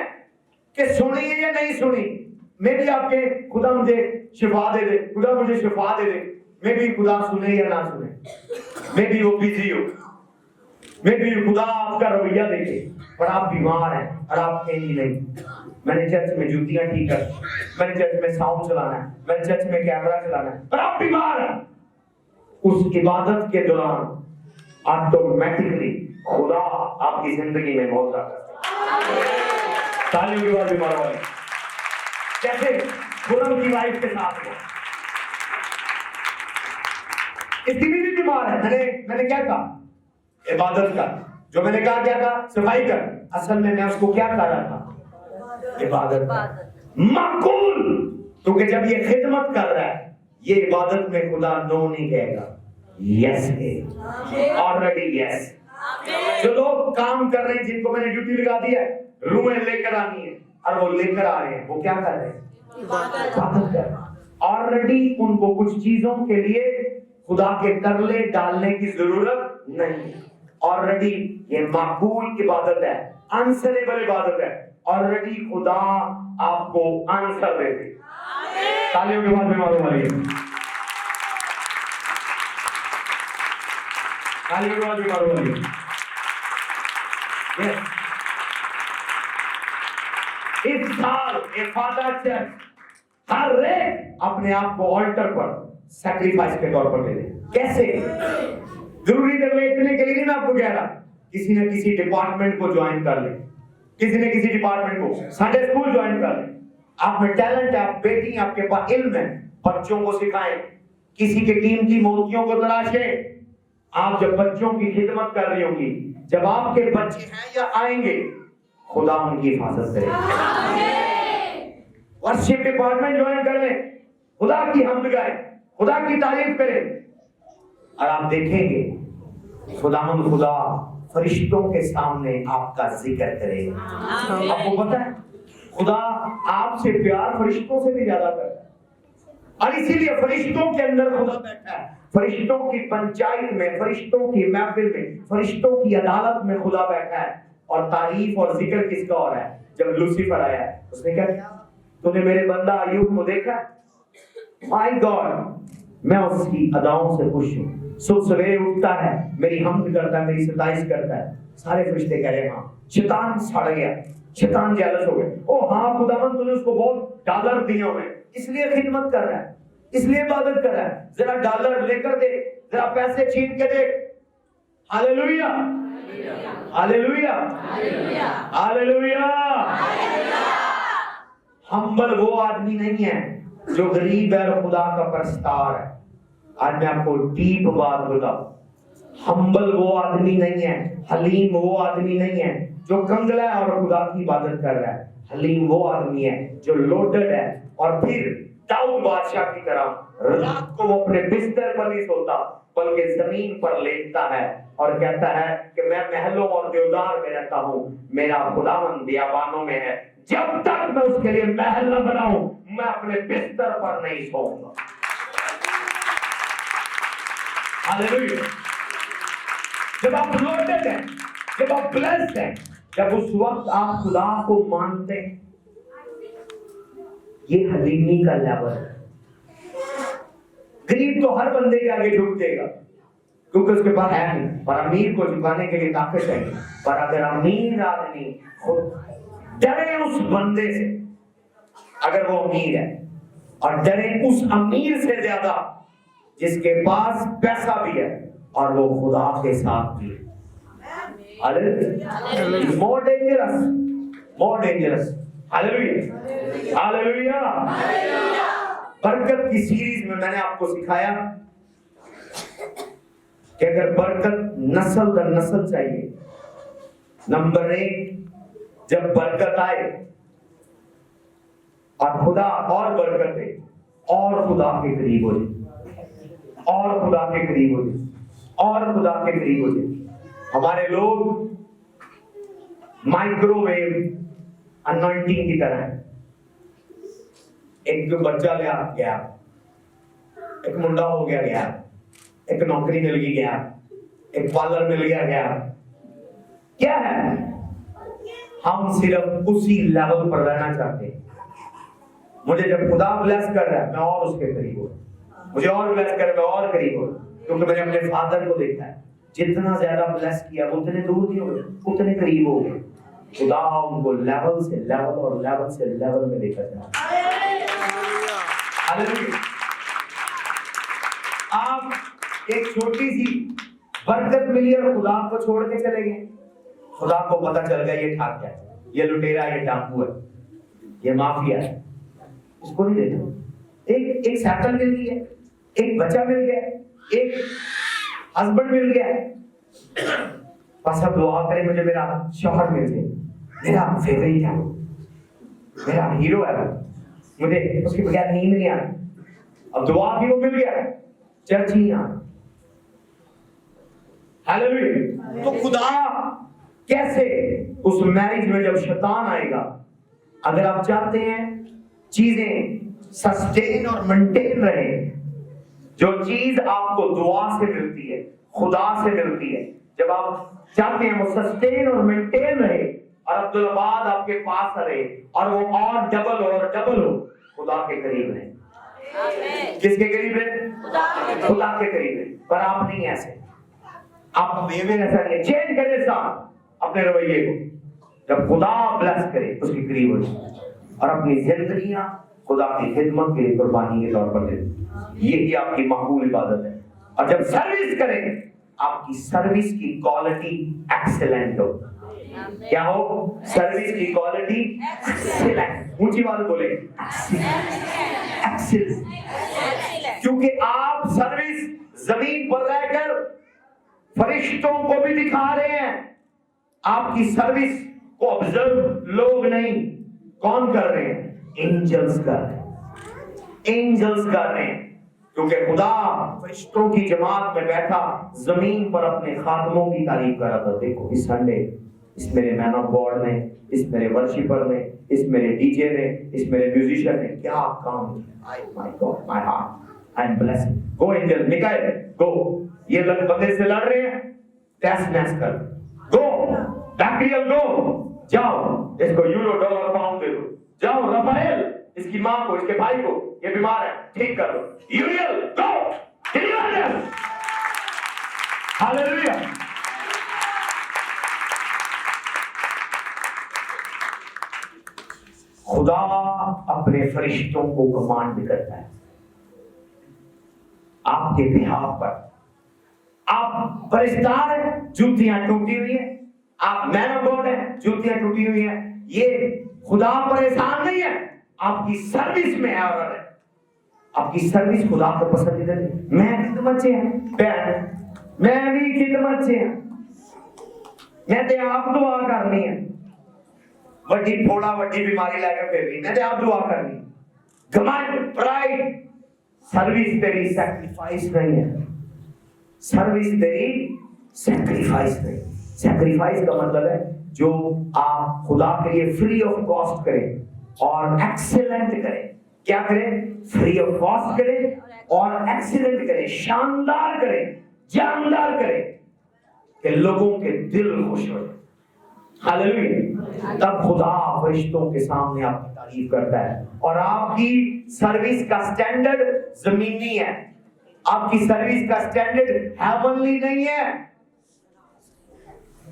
कि सुनी है या नहीं सुनी। मैं भी आपके खुदा मुझे शिफा दे दे, खुदा मुझे शिफा दे दे, मैं भी खुदा सुने या ना सुने, मैं भी वो बिजी हो, मैं भी खुदा आपका रवैया देखे, पर आप बीमार हैं और आप कहेंगे नहीं मैंने चर्च में जूतियां ठीक कर, मैंने चर्च में साउंड चलाना है, मैंने चर्च में कैमरा चलाना है, पर आप बीमार हैं। उस इबादत के दौरान ऑटोमेटिकली खुदा आपकी जिंदगी में मौजूद है। तालियों के बाद बीमार वाले कैसे खुदा की वाइफ के साथ है, इसकी भी बीमार है। मैंने क्या कहा? इबादत कर। जो मैंने कहा क्या कहा? सफाई कर। असल में मैं उसको क्या कह रहा था? इबादत है। माकूल, क्योंकि जब ये खिदमत कर रहा है, ये इबादत में खुदा नो नहीं कहेगा, यस है, ऑलरेडी यस। जो लोग काम कर रहे हैं, जिनको मैंने ड्यूटी लगा दी है, रूहें लेकर आनी है, और वो लेकर आ रहे हैं, वो क्या कर रहे हैं? इबादत कर रहे हैं। ऑलरेडी उनको कुछ चीजों के लिए खुदा के तरले डालने की जरूरत नहीं है। ऑलरेडी ये माकूल इबादत है, आंसरेबल इबादत है। ऑलरेडी खुदा आपको आंसर देते। तालियों के बाद में मालूम वाली है, तालियों के बाद में मालूम वाली है। इस साल फादर चर्च हर एक अपने आप को ऑल्टर पर सैक्रिफाइस के तौर पर दे दे। कैसे? जरूरी इतने के लिए नहीं मैं आपको कह रहा, किसी न किसी डिपार्टमेंट को ज्वाइन कर ले, किसी न किसी डिपार्टमेंट को, संडे स्कूल ज्वाइन कर ले। आप में टैलेंट है, आप बेटी, आपके पास इल्म है, बच्चों को सिखाएं, किसी के कीमती मोतियों को तलाशें। आप जब बच्चों की खिदमत कर रही होगी, जब आपके बच्चे हैं या आएंगे, खुदा उनकी हिफाजत करेगा। वर्शिप डिपार्टमेंट ज्वाइन कर लें, खुदा की हमद गाएं, खुदा की तारीफ करें, और आप देखेंगे खुदा फरिश्तों के सामने आपका जिक्र करेगा। आपको पता है खुदा आपसे प्यार फरिश्तों से भी ज्यादा करता है, और इसीलिए फरिश्तों के अंदर खुदा बैठा है। फरिश्तों की पंचायत में, फरिश्तों की महफिल में, फरिश्तों की अदालत में खुदा बैठा है। और तारीफ और जिक्र किसका हो रहा है? जब लूसीफर आया, उसने क्या किया? तूने मेरे बंदा अय्यूब को देखा? माय गॉड, मैं उसकी अदाओं से खुश हूं। सुबह सवेरे उठता है, मेरी हमद करता है, मेरी सताइश करता है। सारे फरिश्ते कह रहे हैं हाँ। शैतान सड़ गया, शैतान जेलस हो गए। ओ हाँ खुदावंद, तूने उसको बहुत डॉलर दिए हुए, इसलिए खिदमत कर रहा है, इसलिए इबादत कर रहा है। जरा डॉलर लेकर दे, जरा पैसे छीन के दे। Hallelujah, hallelujah, hallelujah. हम्बल वो आदमी नहीं है जो गरीब है और खुदा का परस्तार है। आज मैं आपको डीप बात बताऊं, हम्बल वो आदमी नहीं है, हलीम वो आदमी नहीं है जो कंगला है और खुदा की इबादत कर रहा है। हलीम वो आदमी है जो लोडेड है, और फिर दाऊद बादशाह की तरह रात को वो अपने बिस्तर पर नहीं सोता, बल्कि जमीन पर लेटता है और कहता है कि मैं महलों और देवदार में रहता हूं, मेरा खुदावंद बियाबानों में है। जब तक मैं उसके लिए महल न बनाऊं, मैं अपने बिस्तर पर नहीं सोऊंगा। हालेलुया। जब आप लोडेड हैं, जब आप ब्लेस्ड हैं, जब उस वक्त आप खुदा को मानते हैं, ये हलीमी का लेवल है। गरीब तो हर बंदे के आगे झुक देगा क्योंकि उसके पास है नहीं, पर अमीर को झुकाने के लिए ताकत है। पर अगर अमीर आदमी डरे उस बंदे से, अगर वो अमीर है, और डरे उस अमीर से ज्यादा जिसके पास पैसा भी है और वो खुदा के साथ भी है, more dangerous, more dangerous. Hallelujah, hallelujah. बरकत की सीरीज में मैंने आपको सिखाया कि अगर बरकत नस्ल दर नस्ल चाहिए, नंबर 1, जब बरकत आए और खुदा और बरकत दे और खुदा के करीब हो जाए, और खुदा के करीब हो जाए, और खुदा के करीब हो जाए। हमारे लोग माइक्रोवेव अनॉइंटिंग की तरह है। एक जो बच्चा ले आ गया, एक मुंडा हो गया गया, एक नौकरी मिल गई गया, एक पार्लर मिल गया गया। क्या है? हम सिर्फ उसी लेवल पर रहना चाहते हैं। मुझे जब खुदा ब्लेस कर रहा है, मैं और उसके करीब हो, मुझे और ब्लेस कर रहा है, मैं और करीब हो, क्योंकि मैंने अपने फादर को देखा है, जितना ज्यादा ब्लेस किया वो उतने दूर नहीं हो गए, उतने करीब हो गए। खुदा उनको लेवल से लेवल और लेवल से लेवल में लेकर जाता है। आप एक छोटी सी बरकत मिली और खुदा को छोड़ के चले गए। खुदा को पता चल गया ये ठाक है, ये लुटेरा, ये डाकू है, ये माफिया है, इसको नहीं देते। एक साइकिल मिल गई है, एक बच्चा मिल गया, एक हस्बैंड मिल गया, बस अब दुआ करें मुझे मेरा शौहर मिल जाए, मेरा फेवरेट है, मेरा हीरो है, मुझे उसके बगैर नींद नहीं आती। अब दुआ की वो मिल गया, चर्च ही आना। हालेलुया। तो खुदा कैसे उस मैरिज में जब शैतान आएगा, अगर आप चाहते हैं चीजें सस्टेन और मेंटेन रहे, जो चीज आपको दुआ से मिलती है, खुदा से मिलती है, जब आप चाहते हैं वो सस्टेन और मेंटेन रहे और अब्दुल्लाबाद आपके पास रहे और वो और डबल हो, खुदा के करीब रहे। किसके करीब रहे? खुदा के करीब रहे। पर आप नहीं ऐसे, आप बिहेवियर ऐसा नहीं, चेंज करें साहब अपने रवैये को। जब खुदा ब्लेस करे उसके करीब हो जाए और अपनी जिंदगियां खुदा की खिदमत के लिए कुर्बानी के तौर पर दे, यही आपकी माकूल इबादत है। और जब सर्विस करें, आपकी सर्विस की क्वालिटी एक्सीलेंट हो। क्या हो? सर्विस की क्वालिटी एक्सीलेंट। ऊंची बात बोले, एक्सीलेंट। क्योंकि आप सर्विस जमीन पर रहकर फरिश्तों को भी दिखा रहे हैं। आपकी सर्विस को ऑब्जर्व लोग नहीं, कौन कर रहे हैं? एंजल्स कर रहे हैं, एंजल्स कर रहे हैं। क्योंकि खुदा फरिश्तों की जमात में बैठा जमीन पर अपने खादमों की तारीफ कर रहा था। देखो इस संडे इस मेरे मैन ऑफ गॉड ने, इस मेरे वर्शिपर ने, इस मेरे डीजे ने, इस मेरे म्यूजिशियन ने क्या काम किया। My god, my heart, I am blessed. Go angel Mikael, go. ये लोग बंदे से लड़ रहे हैं, टेस्ट मैच कर, गो बैक्टीरियल, गो जाओ, इसको यूरो डॉलर पाउंड दे दो, जाओ रफाएल इसकी मां को, इसके भाई को, ये बीमार है, ठीक कर दो, यूरियल गो डिलीवर देम। हालेलुया। खुदा अपने फरिश्तों को कमांड करता है आपके बिहाफ पर। आप फरिश्तार हैं, जूतियां टूटी हुई है, आप मैन ऑफ गॉड हैं, जूतियां टूटी हुई है, ये खुदा परेशान नहीं है, आपकी सर्विस में एरर है। आपकी सर्विस खुदा को पसंदीदा नहीं। मैं खिदमत से है, मैं भी खिदमत से है, मैं तो आप दुआ करनी है, वड्डी थोड़ा वड्डी बीमारी लेकर फिर भी मैं तो आप दुआ करनी। घमंड, प्राइड, सर्विस तेरी सैक्रिफाइस नहीं है। सर्विस तेरी सैक्रिफाइस नहीं। सैक्रिफाइस का मतलब है जो आप खुदा के लिए फ्री ऑफ कॉस्ट करें और एक्सीलेंट करें। क्या करें? फ्री ऑफ कॉस्ट करें और एक्सीलेंट करें, शानदार करें, जानदार करें कि लोगों के दिल खुश हो जाए। हालेलुया। तब खुदा फरिश्तों के सामने आपकी तारीफ करता है। और आपकी सर्विस का स्टैंडर्ड जमीनी है, आपकी सर्विस का स्टैंडर्ड हेवनली नहीं है।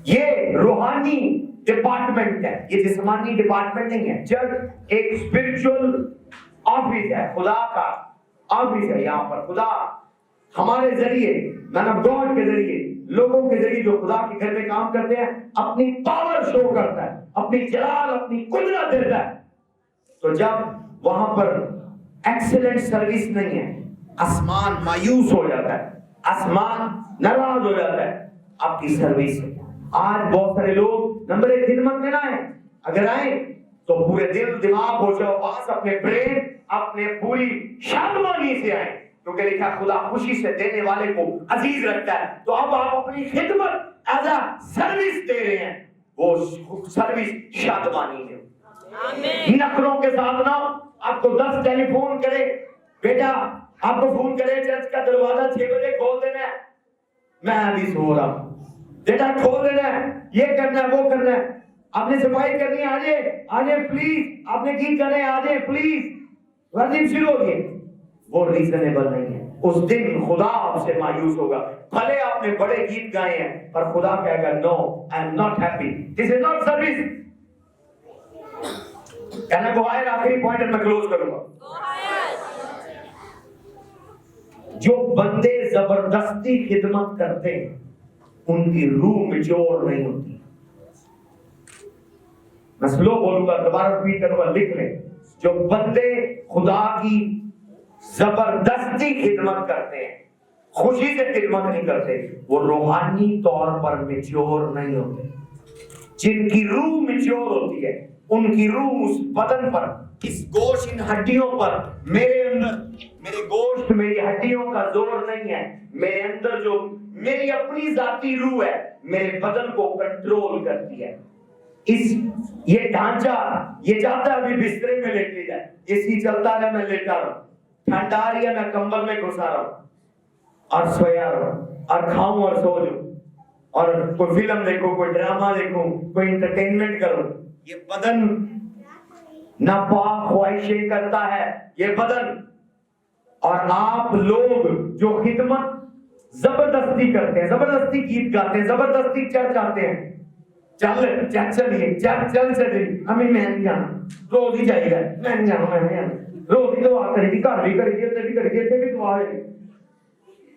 ये रूहानी डिपार्टमेंट है, ये जिस्मानी डिपार्टमेंट नहीं है। चर्च एक स्पिरिचुअल ऑफिस है, खुदा का ऑफिस है। यहाँ पर खुदा हमारे जरिए, मैन ऑफ गॉड के जरिए, लोगों के जरिए जो खुदा के घर में काम करते हैं, अपनी पावर शो करता है, अपनी जलाल, अपनी कुदरत देता है। तो जब वहां पर एक्सीलेंट सर्विस नहीं है, आसमान मायूस हो जाता है, आसमान नाराज हो जाता है आपकी सर्विस से। आज बहुत सारे लोग नंबर 1 खिदमत में ना आए, अगर आए तो पूरे दिल दिमाग हो जाओ पास, अपने ब्रेन, अपने पूरी शादमानी से आए, क्योंकि लिखा खुदा खुशी से देने वाले को अजीज रखता है। तो अब आप अपनी खिदमत एज अ सर्विस दे रहे हैं, वो सर्विस शादमानी है। नखरों के साथ ना आपको 10 टेलीफोन करे, बेटा आपको फोन करे चर्च का दरवाजा 6 बजे खोल देना है, मैं अभी सो रहा हूं, बेटा खोल देना है, ये करना है, वो करना है, आपने सफाई करनी है, आजे प्लीज, आपने गीत गाने आजे प्लीज, वर्जिश शुरू हो गई। वो रीजनेबल नहीं है। उस दिन खुदा आपसे मायूस होगा। भले आपने बड़े गीत गाए हैं, पर खुदा कहेगा no, I am not happy, this is not service. कहना को आए आखिरी पॉइंट मैं क्लोज करूंगा। जो बंदे जबरदस्ती खिदमत करते हैं, उनकी रूह मैच्योर नहीं होती। मैं स्लो बोलूंगा, दोबारा रिपीट करूंगा, लिख लें। जो बंदे खुदा की जबरदस्ती खिदमत करते हैं, खुशी से खिदमत नहीं करते, वो रूहानी तौर पर मैच्योर नहीं होते। जिनकी रूह मैच्योर होती है, उनकी रूह उस बदन पर, इस गोश्त इन हड्डियों पर, मेरे अंदर, मेरे गोश्त मेरी हड्डियों का जोर नहीं है, मेरे अंदर जो मेरी अपनी जाती रूह है मेरे बदन को कंट्रोल करती है। ये ढांचा ये चाहता है अभी बिस्तरे में लेटे जाए, एसी चलता है मैं लेटा रहा हूं, ठंड आ रही है मैं कंबल में घुसा रहा हूं और सोया रहा हूं और खाऊं और सो जाऊं और कोई फिल्म देखो, कोई ड्रामा देखो, कोई एंटरटेनमेंट करो। ये बदन नापाक ख्वाहिशें करता है ये बदन। और आप लोग जो खिदमत जबरदस्ती करते हैं, जबरदस्ती गीत गाते हैं, जबरदस्ती चर्च आते हैं, चलिए चल हमें मैं नहीं जाना, रोज ही जाइएगा, मैं नहीं जाना, रोज ही दुआ करेगी, घर भी करेगी, इतने भी दुआ है।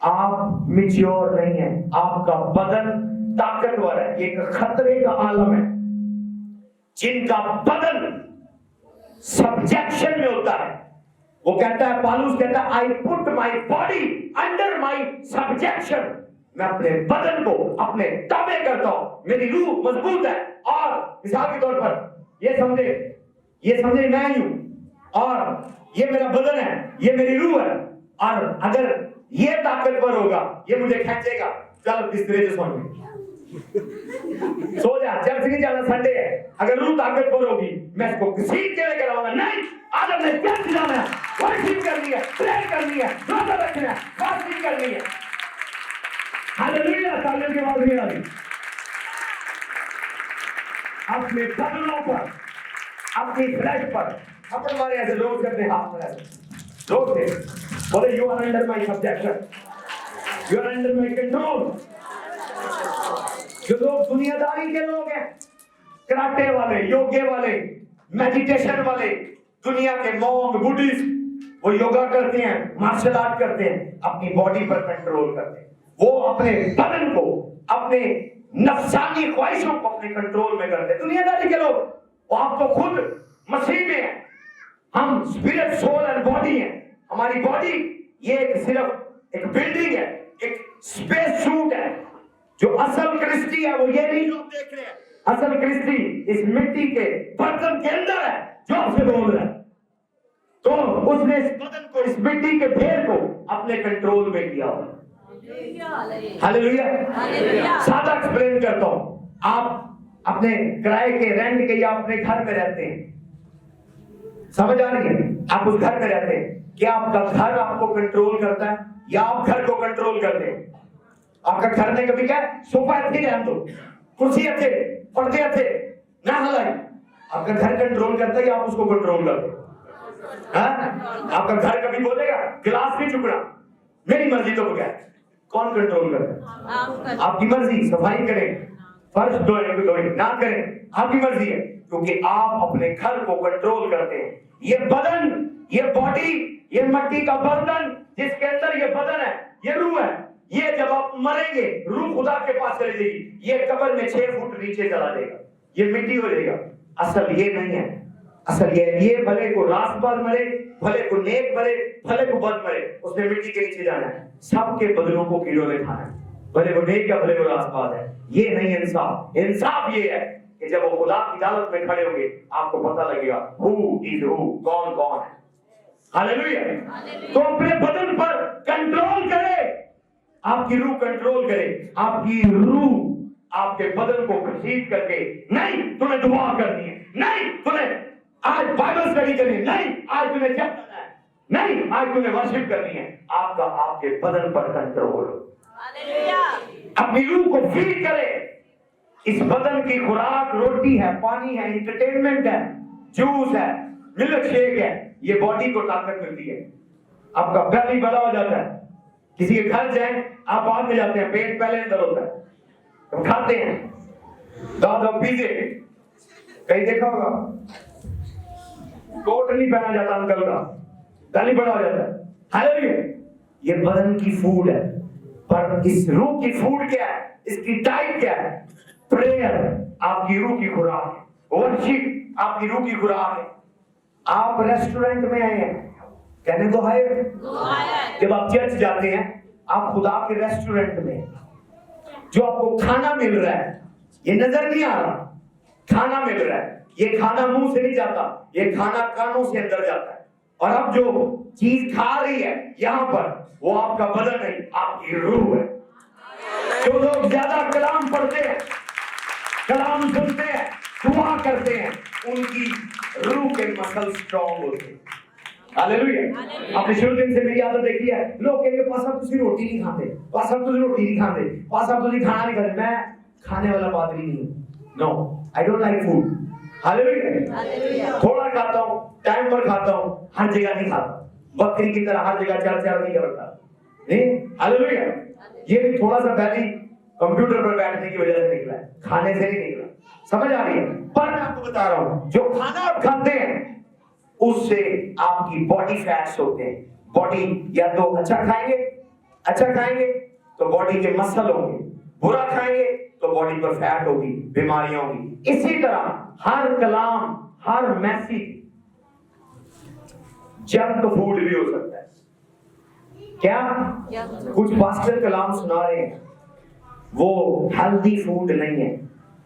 आप मैच्योर नहीं है, आपका बदन ताकतवर है, एक खतरे का आलम है। जिनका बदन सब्जेक्शन में होता है, वो कहता है, पालूस कहता है, I put my body under my subjection, मैं अपने बदन को अपने ताबे करता हूं, मेरी रूह मजबूत है। और मिसाल के तौर पर ये समझे मैं ही हूं और ये मेरा बदन है, ये मेरी रूह है, और अगर ये ताकतवर होगा ये मुझे खींचेगा, चल बिस्तरे से सो जा, चर्च नहीं जाना, संडे है। अगर रूह ताकतवर होगी मैं इसको घसीट के लेकर आऊंगा, नहीं आज हमने चर्च जाना है, वर्शिप करनी है, प्रेयर करनी है, रोजा रखना है, फास्टिंग करनी है। हालेलुया, तालियों की आवाज नहीं आ रही। अपने बदनों पर, अपनी फ्लैश पर अपन मारे ऐसे लोग करते हाथ में ऐसे जोर से बोले, you are under my subjection, you are under my control. जो लोग दुनियादारी के लोग हैं, कराटे वाले, योगे वाले, मेडिटेशन वाले, दुनिया के मॉन्क, बुद्धिस्ट, वो योगा करते हैं, मार्शल आर्ट करते हैं, अपनी बॉडी पर कंट्रोल करते हैं, वो अपने बदन को, अपने नफसानी ख्वाहिशों को अपने कंट्रोल में करते हैं। दुनियादारी के लोग, वो आप तो खुद मसीह में हैं, हम स्पिरिट, सोल एंड बॉडी हैं। हमारी बॉडी ये सिर्फ एक बिल्डिंग है, एक स्पेस सूट है। जो असल क्रिस्टी है वो ये नहीं जो आप देख रहे हैं, असल क्रिस्टी इस मिट्टी के बर्तन के अंदर है जो आपसे बोल रहा है। तो उसने इस बदन को, इस मिट्टी के ढेर को अपने कंट्रोल में किया। हालेलुया। सादा एक्सप्लेन करता हूं, आप अपने किराए के, रेंट के या अपने घर में रहते हैं, समझ आ रही है? आप उस घर में रहते हैं, क्या आपका घर आपको कंट्रोल करता है या आप घर को कंट्रोल करते हैं? आपका घर में कभी क्या सोफा अच्छे रहने दो, कुर्सी अच्छे, पर्दे अच्छे ना हलाई, आपका घर कंट्रोल करता है या आप उसको कंट्रोल करते हैं? आपका घर कभी बोलेगा गिलास नहीं चुकना, मेरी मर्जी तो क्या, कौन कंट्रोल करता है? आपकी मर्जी, सफाई करें, फर्श धोए ना करें, आपकी मर्जी है, क्योंकि आप अपने घर को कंट्रोल करते हैं। ये बदन, ये बॉडी, ये मिट्टी का बर्तन जिसके अंदर ये बदन है, ये रूह है, ये जब आप मरेंगे रूह खुदा के पास चली जाएगी, ये कब्र में 6 फुट नीचे चला जाएगा, ये मिट्टी हो जाएगा। असल ये नहीं है, असल ये भले को रास्तबाज मरे, भले को नेक मरे, भले को बद मरे, उसने मिट्टी के नीचे जाना है। सबके बदनों को कीड़ों ने खाना है, भले वो नेक या भले वो रास्तबाज है। ये नहीं इंसाफ। इंसाफ ये है कि जब वो खुदा की अदालत में खड़े होंगे आपको पता लगेगा हु इज हु, कौन कौन है। हालेलुया। तो अपने बदन पर कंट्रोल करे, आपकी रूह कंट्रोल करे, आपकी रूह आपके बदन को घसीट करके, नहीं तुम्हें दुआ करनी है, नहीं तुम्हें आज बाइबल स्टडी करनी है, नहीं आज तुम्हें जप करना है, नहीं आज तुम्हें वर्शिप करनी है, आपका आपके बदन पर कंट्रोल। हालेलुया। अपनी रूह को फीड करे। इस बदन की खुराक रोटी है, पानी है, एंटरटेनमेंट है, जूस है, मिल्क शेक है, ये बॉडी को ताकत मिलती है। आपका बेली बड़ा हो जाता है। किसी के घर जाए आप बाद में जाते हैं, पेट पहले अंदर होता है, तो खाते हैं दादा पीजे, कहीं देखा होगा कोट नहीं पहना जाता अंकल का, बेली बड़ा हो जाता है। हालेलुया। ये बदन की फूड है, पर इस रूह की फूड क्या है, इसकी डाइट क्या है? प्रेयर आपकी रूह की खुराक है, वर्शिप आपकी रूह की खुराक है। आप रेस्टोरेंट में आए हैं, कहने को है, जब आप चर्च जाते हैं आप खुदा के रेस्टोरेंट में, जो आपको खाना मिल रहा है, ये नजर नहीं आ रहा, खाना मिल रहा है, ये खाना मुंह से नहीं जाता, ये खाना कानों से अंदर जाता है। और अब जो चीज खा रही है यहाँ पर, वो आपका बदन नहीं, आपकी रूह है। जो लोग ज्यादा कलाम पढ़ते हैं, कलाम सुनते हैं, दुआ करते हैं, उनकी रूह के मसल स्ट्रॉन्ग होते हैं। हालेलुया। आपने शुरू दिन से मेरी आदत देखी है, लोग कहेंगे पास साहब तुसी रोटी नहीं खाते, पास साहब तुसी रोटी नहीं खाते, पास साहब तुसी खाना नहीं खाते। मैं खाने वाला पादरी नहीं हूं। No, I don't like food. Hallelujah. थोड़ा खाता हूं, टाइम पर खाता हूं, हर जगह नहीं खाता। बकरी की तरह हर जगह चर्चा नहीं करता। नहीं, हालेलुया। ये भी थोड़ा सा पहले कंप्यूटर पर बैठने की वजह से निकला है, खाने से नहीं निकला। समझ आ रही है? पर मैं आपको बता रहा हूं, जो खाना आप खाते हैं उससे आपकी बॉडी फैट्स होते हैं। बॉडी या तो अच्छा खाएंगे तो बॉडी के मसल होंगे, बुरा खाएंगे तो बॉडी पर फैट होगी, बीमारियां होगी। इसी तरह हर कलाम, हर मैसेज जंक फूड भी हो सकता है। क्या कुछ पास्टर कलाम सुना रहे हैं, वो हेल्दी फूड नहीं है।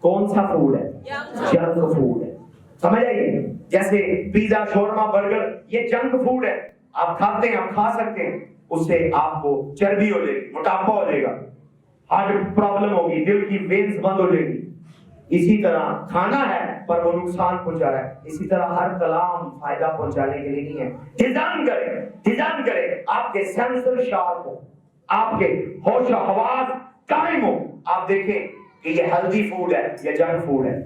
कौन सा फूड है? जंक फूड है। समझ आइए? जैसे पिज्जा, शोरमा, बर्गर, ये जंक फूड है। आप खाते हैं, आप खा सकते हैं, उससे आपको चर्बी हो जाएगी, मोटापा हो जाएगा, हार्ट प्रॉब्लम होगी, दिल की वेन्स बंद हो जाएगी। इसी तरह खाना है पर वो नुकसान पहुंचा रहा है। इसी तरह हर कलाम फायदा पहुंचाने के लिए नहीं है। डिजाइन करें आपके सेंसर शार्प हो, आपके होश और हवास कायम हो। आप देखें कि ये हेल्दी फूड है या जंक फूड है।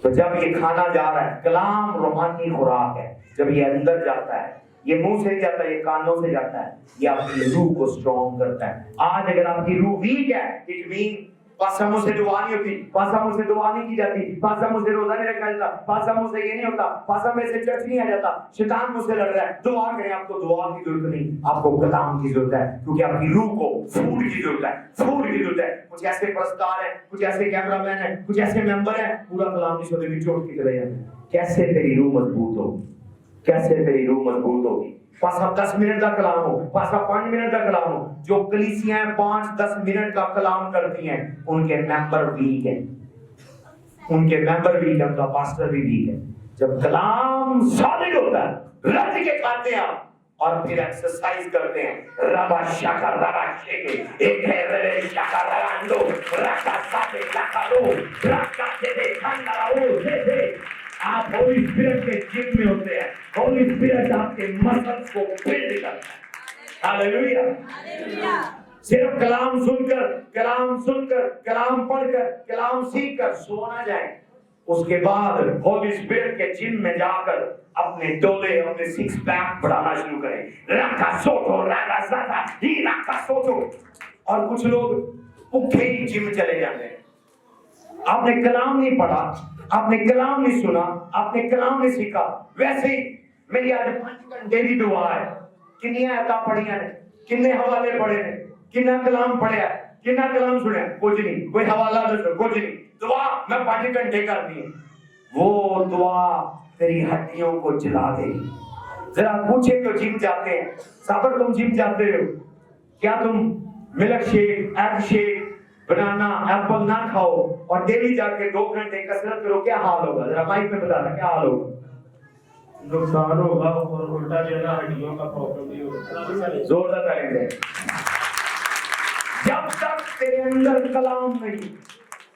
तो जब ये खाना जा रहा है, कलाम रूहानी खुराक है, जब ये अंदर जाता है, ये मुंह से नहीं जाता, ये कानों से जाता है, ये आपकी रूह को स्ट्रॉन्ग करता है। आज अगर आपकी रूह वीक है, इट मीन पासा मुंह से दुआ नहीं होती, पासा मुंह से दुआ नहीं की जाती, पासा मुंह से रोजा नहीं रखा जाता, पासा मुंह से ये नहीं होता, पासा में से चर्च नहीं आ जाता, शैतान मुंह से लड़ रहा है। दुआ करें, आपको दुआ की जरूरत नहीं, आपको कलाम की जरूरत है, क्योंकि आपकी रूह को फूड की जरूरत है, फूड की जरूरत है। कुछ ऐसे प्रस्तार है, कुछ ऐसे कैमरामैन है, कुछ ऐसे मेंबर है, पूरा कलाम नहीं सुनते, चोट की चले जाते। कैसे तेरी रूह मजबूत होगी? कैसे तेरी रूह मजबूत होगी? पासा 10 मिनट का कलाम हो, पासा 5 मिनट का कलाम हो। जो कलीसियां 5-10 मिनट का कलाम करती हैं, उनके मेंबर वीक हैं, उनके मेंबर वीक है, उनका पास्टर भी वीक है। जब कलाम सॉलिड होता है, रट के खाते हैं आप, और फिर एक्सरसाइज करते हैं, रबा शाका रबा शेके, एक है रबे शाका रबांडो, रका साथे लकालो, रका दे खंडाओ दे। आप होली स्पिरिट के जिम में होते हैं, होली स्पिरिट आपके मसल्स को बिल्ड करता है। हालेलुया। सिर्फ कलाम सुनकर, कलाम पढ़कर, कलाम सीखकर सो ना जाए। उसके बाद होली स्पिरिट के जिम में जाकर अपने डोले, अपने सिक्स पैक बढ़ाना शुरू करें। रखा सोचो, रखा साथा, ही रखा सोचो। और कुछ लोग भूखे ही जिम चले जाते हैं। आपने कलाम नहीं पढ़ा, आपने कलाम नहीं सुना, आपने कलाम नहीं सीखा। वैसे ही मेरी आज 5 घंटे की दुआ है, कितनी आयतां पढ़ियां ने, कितने हवाले पढ़े ने, कितना कलाम पढ़िया, कितना कलाम सुने, कुछ नहीं, कोई हवाला दसो, कुछ नहीं। दुआ मैं 5 घंटे करनी है, वो दुआ तेरी हड्डियों को जला देगी। जरा पूछे तो जिम जाते हैं, साबर तुम जिम जाते हो क्या? तुम मिल्क शेक, एग शेक, बनाना, एप्पल ना खाओ और डेली जाके 2 घंटे कसरत करो, क्या हाल होगा? जरा माइक में बताना क्या हाल होगा? नुकसान होगा और उल्टा जो है हड्डियों का प्रॉब्लम भी होगा। जोरदार ताली दें। जब तक तेरे अंदर कलाम नहीं,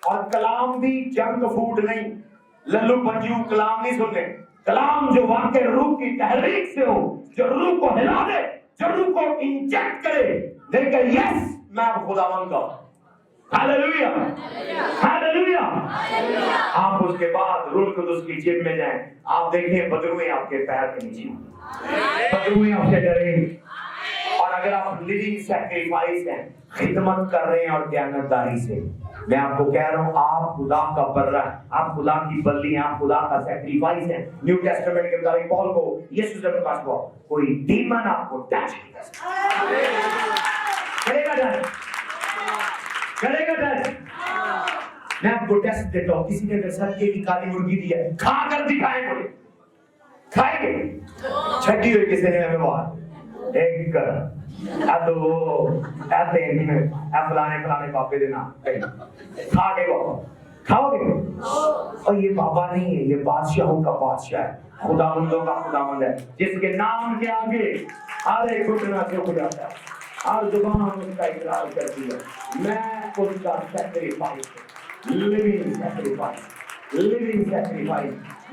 और कलाम भी जंक फूड नहीं, लल्लू पंजू कलाम नहीं सुनने। कलाम जो वाकई रूह की तहरीक से हो, जो रूह को हिला दे, जो रूह को इंजेक्ट करे, देखकर यस मैं खुदावंद का। Hallelujah, hallelujah. आप उसके बाद रूह कुदुस की जिम में जाएं, आप देखें बदरुएं आपके पैर के नीचे, बदरुएं आपसे डरेंगे। और अगर आप लिविंग सैक्रिफाइस हैं, खिदमत कर रहे हैं और दयानतदारी से, मैं आपको कह रहा हूं, आप खुदा का बर्रा, आप खुदा की बल्ली, आप खुदा का सैक्रिफाइस है। न्यू टेस्टामेंट के मुताबिक पौल को यीशु से प्रकाश हुआ, कोई डीमन आपको टच नहीं कर सकता। करेगा टच। मैं आपको टेस्ट देता हूं, किसी ने अगर सत्य की काली मुर्गी दी है, खाकर दिखाएं मुझे, खाएंगे? छठी हुई किसी ने हमें बाहर एक फलाने पापे देना खा के वो खाओगे? और ये बाबा नहीं है, ये बादशाहों का बादशाह है, खुदावंदों का खुदावंद है, जिसके नाम के आगे हर एक घुटना झुक जाता है, हर जुबान उसका इकरार करती है। मैं उसका सैक्रिफाइस, लिविंग सैक्रिफाइस,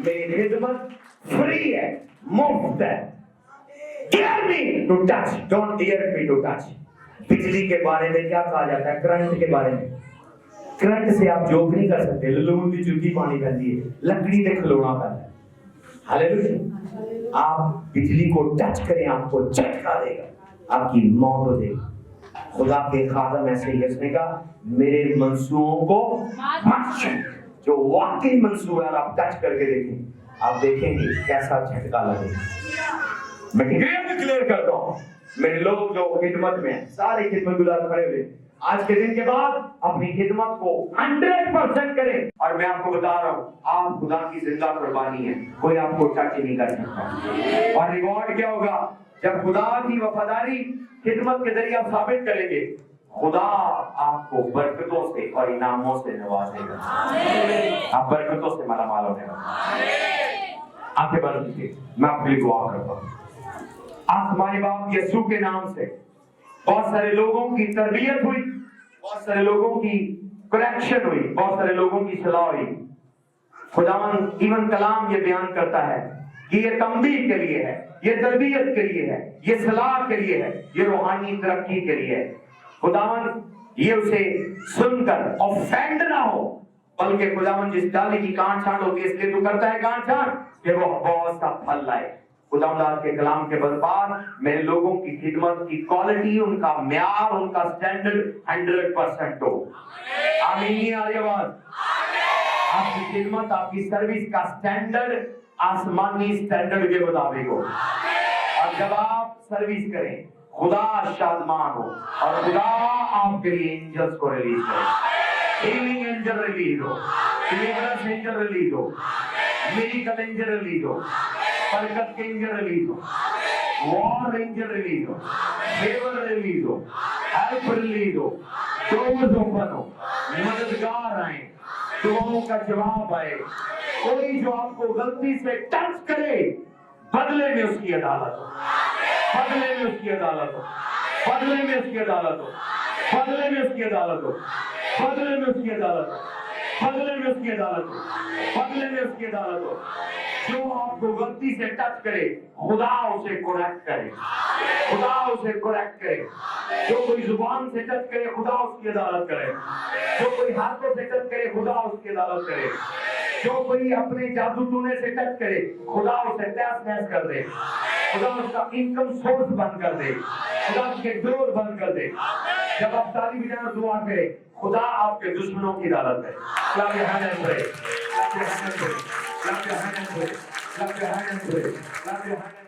मेरी खिदमत फ्री है, मुफ्त है। Dare me to touch, don't dare me to touch। बिजली के बारे में क्या कहा जाता है? करंट के बारे में, करंट से आप जोक नहीं कर सकते, ललून की चुकी पानी बहती है, लकड़ी से खिलौना करता है। हालेलुया। आप बिजली को टच करें, आपको झटका देगा, आपकी मौत हो जाएगी। खुदा के खादम ऐसे ही, उसने कहा मेरे मंसूबों को जो वाकई मंसूबा है, आप टच करके देखें, आप देखेंगे कैसा झटका लगेगा। मैं डिक्लेयर करता हूँ, मेरे लोग जो खिदमत में हैं, सारे खिदमतगुजार खड़े हुए, आज के दिन के बाद अपनी खिदमत को 100% करें। और मैं आपको बता रहा हूँ, आप खुदा की जिंदा कुर्बानी है, कोई आपको टच नहीं कर सकता। और रिवॉर्ड क्या होगा? जब खुदा की वफादारी खिदमत के जरिए आप साबित करेंगे, खुदा आपको बरकतों से और इनामों से नवाजेगा। आप बरकतों से मालामाल होने वाले। आंखें बंद कीजिए, मैं आपके लिए दुआ करता हूँ। आसमानी बाप यीशु के नाम से बहुत सारे लोगों की तरबियत हुई, बहुत सारे लोगों की करेक्शन हुई, बहुत सारे लोगों की सलाह हुई। खुदावन इवन कलाम ये बयान करता है कि ये तंबीह के लिए है, ये तरबियत के लिए है, ये सलाह के लिए है, ये रूहानी तरक्की के लिए है। खुदावन ये उसे सुनकर ऑफेंड ना हो, बल्कि खुदावन जिस डाली की गांठ छांट होती है, इसलिए तो करता है गांठ छांट कि वो बहुत सा फल लाए। खुदावंद के कलाम के बलपार मेरे लोगों की खिदमत की क्वालिटी, उनका म्यार, उनका स्टैंडर्ड 100% हो। आमीन। आर्यवाद, आपकी खिदमत, आपकी सर्विस का स्टैंडर्ड आसमानी स्टैंडर्ड के मुताबिक हो। और जब आप सर्विस करें, खुदा शादमान हो और खुदा आपके लिए एंजल्स को रिलीज करे। हीलिंग एंजल रिलीज हो, डिलीवरेंस एंजल रिलीज हो, मिरेकल एंजल रिलीज हो, बरकत के एंजल रिलीज हो, वॉर एंजल रिलीज हो, फेवर रिलीज हो, हेल्प रिलीज हो, डोर्स ओपन हो, मददगार आए, दुआओं का जवाब आए। कोई जो आपको गलती से टच करे, बदले में उसकी अदालत हो, बदले में उसकी अदालत हो, बदले में उसकी अदालत हो, बदले में उसकी अदालत हो, बदले में उसकी अदालत हो, बदले में उसकी अदालत हो, बदले में उसकी अदालत हो। जो आपको गलती से टच करे, खुदा उसे करेक्ट करे, खुदा उसे करेक्ट करे। जो कोई जुबान से टच करे, खुदा उसकी अदालत करे। जो कोई हाथों से टच करे, खुदा उसकी अदालत करे। जो कोई अपने जादू टूने से टच करे, खुदा उसे तहस नहस कर दे, खुदा उसका इनकम सोर्स बंद कर दे, खुदा उसके डोर बंद कर दे। जब आप ताली बजाना दुआ करें, खुदा आपके दुश्मनों की अदालत है। Clap your hand and pray, clap your hand and pray, clap your hand and pray, clap your hand and pray, clap your hand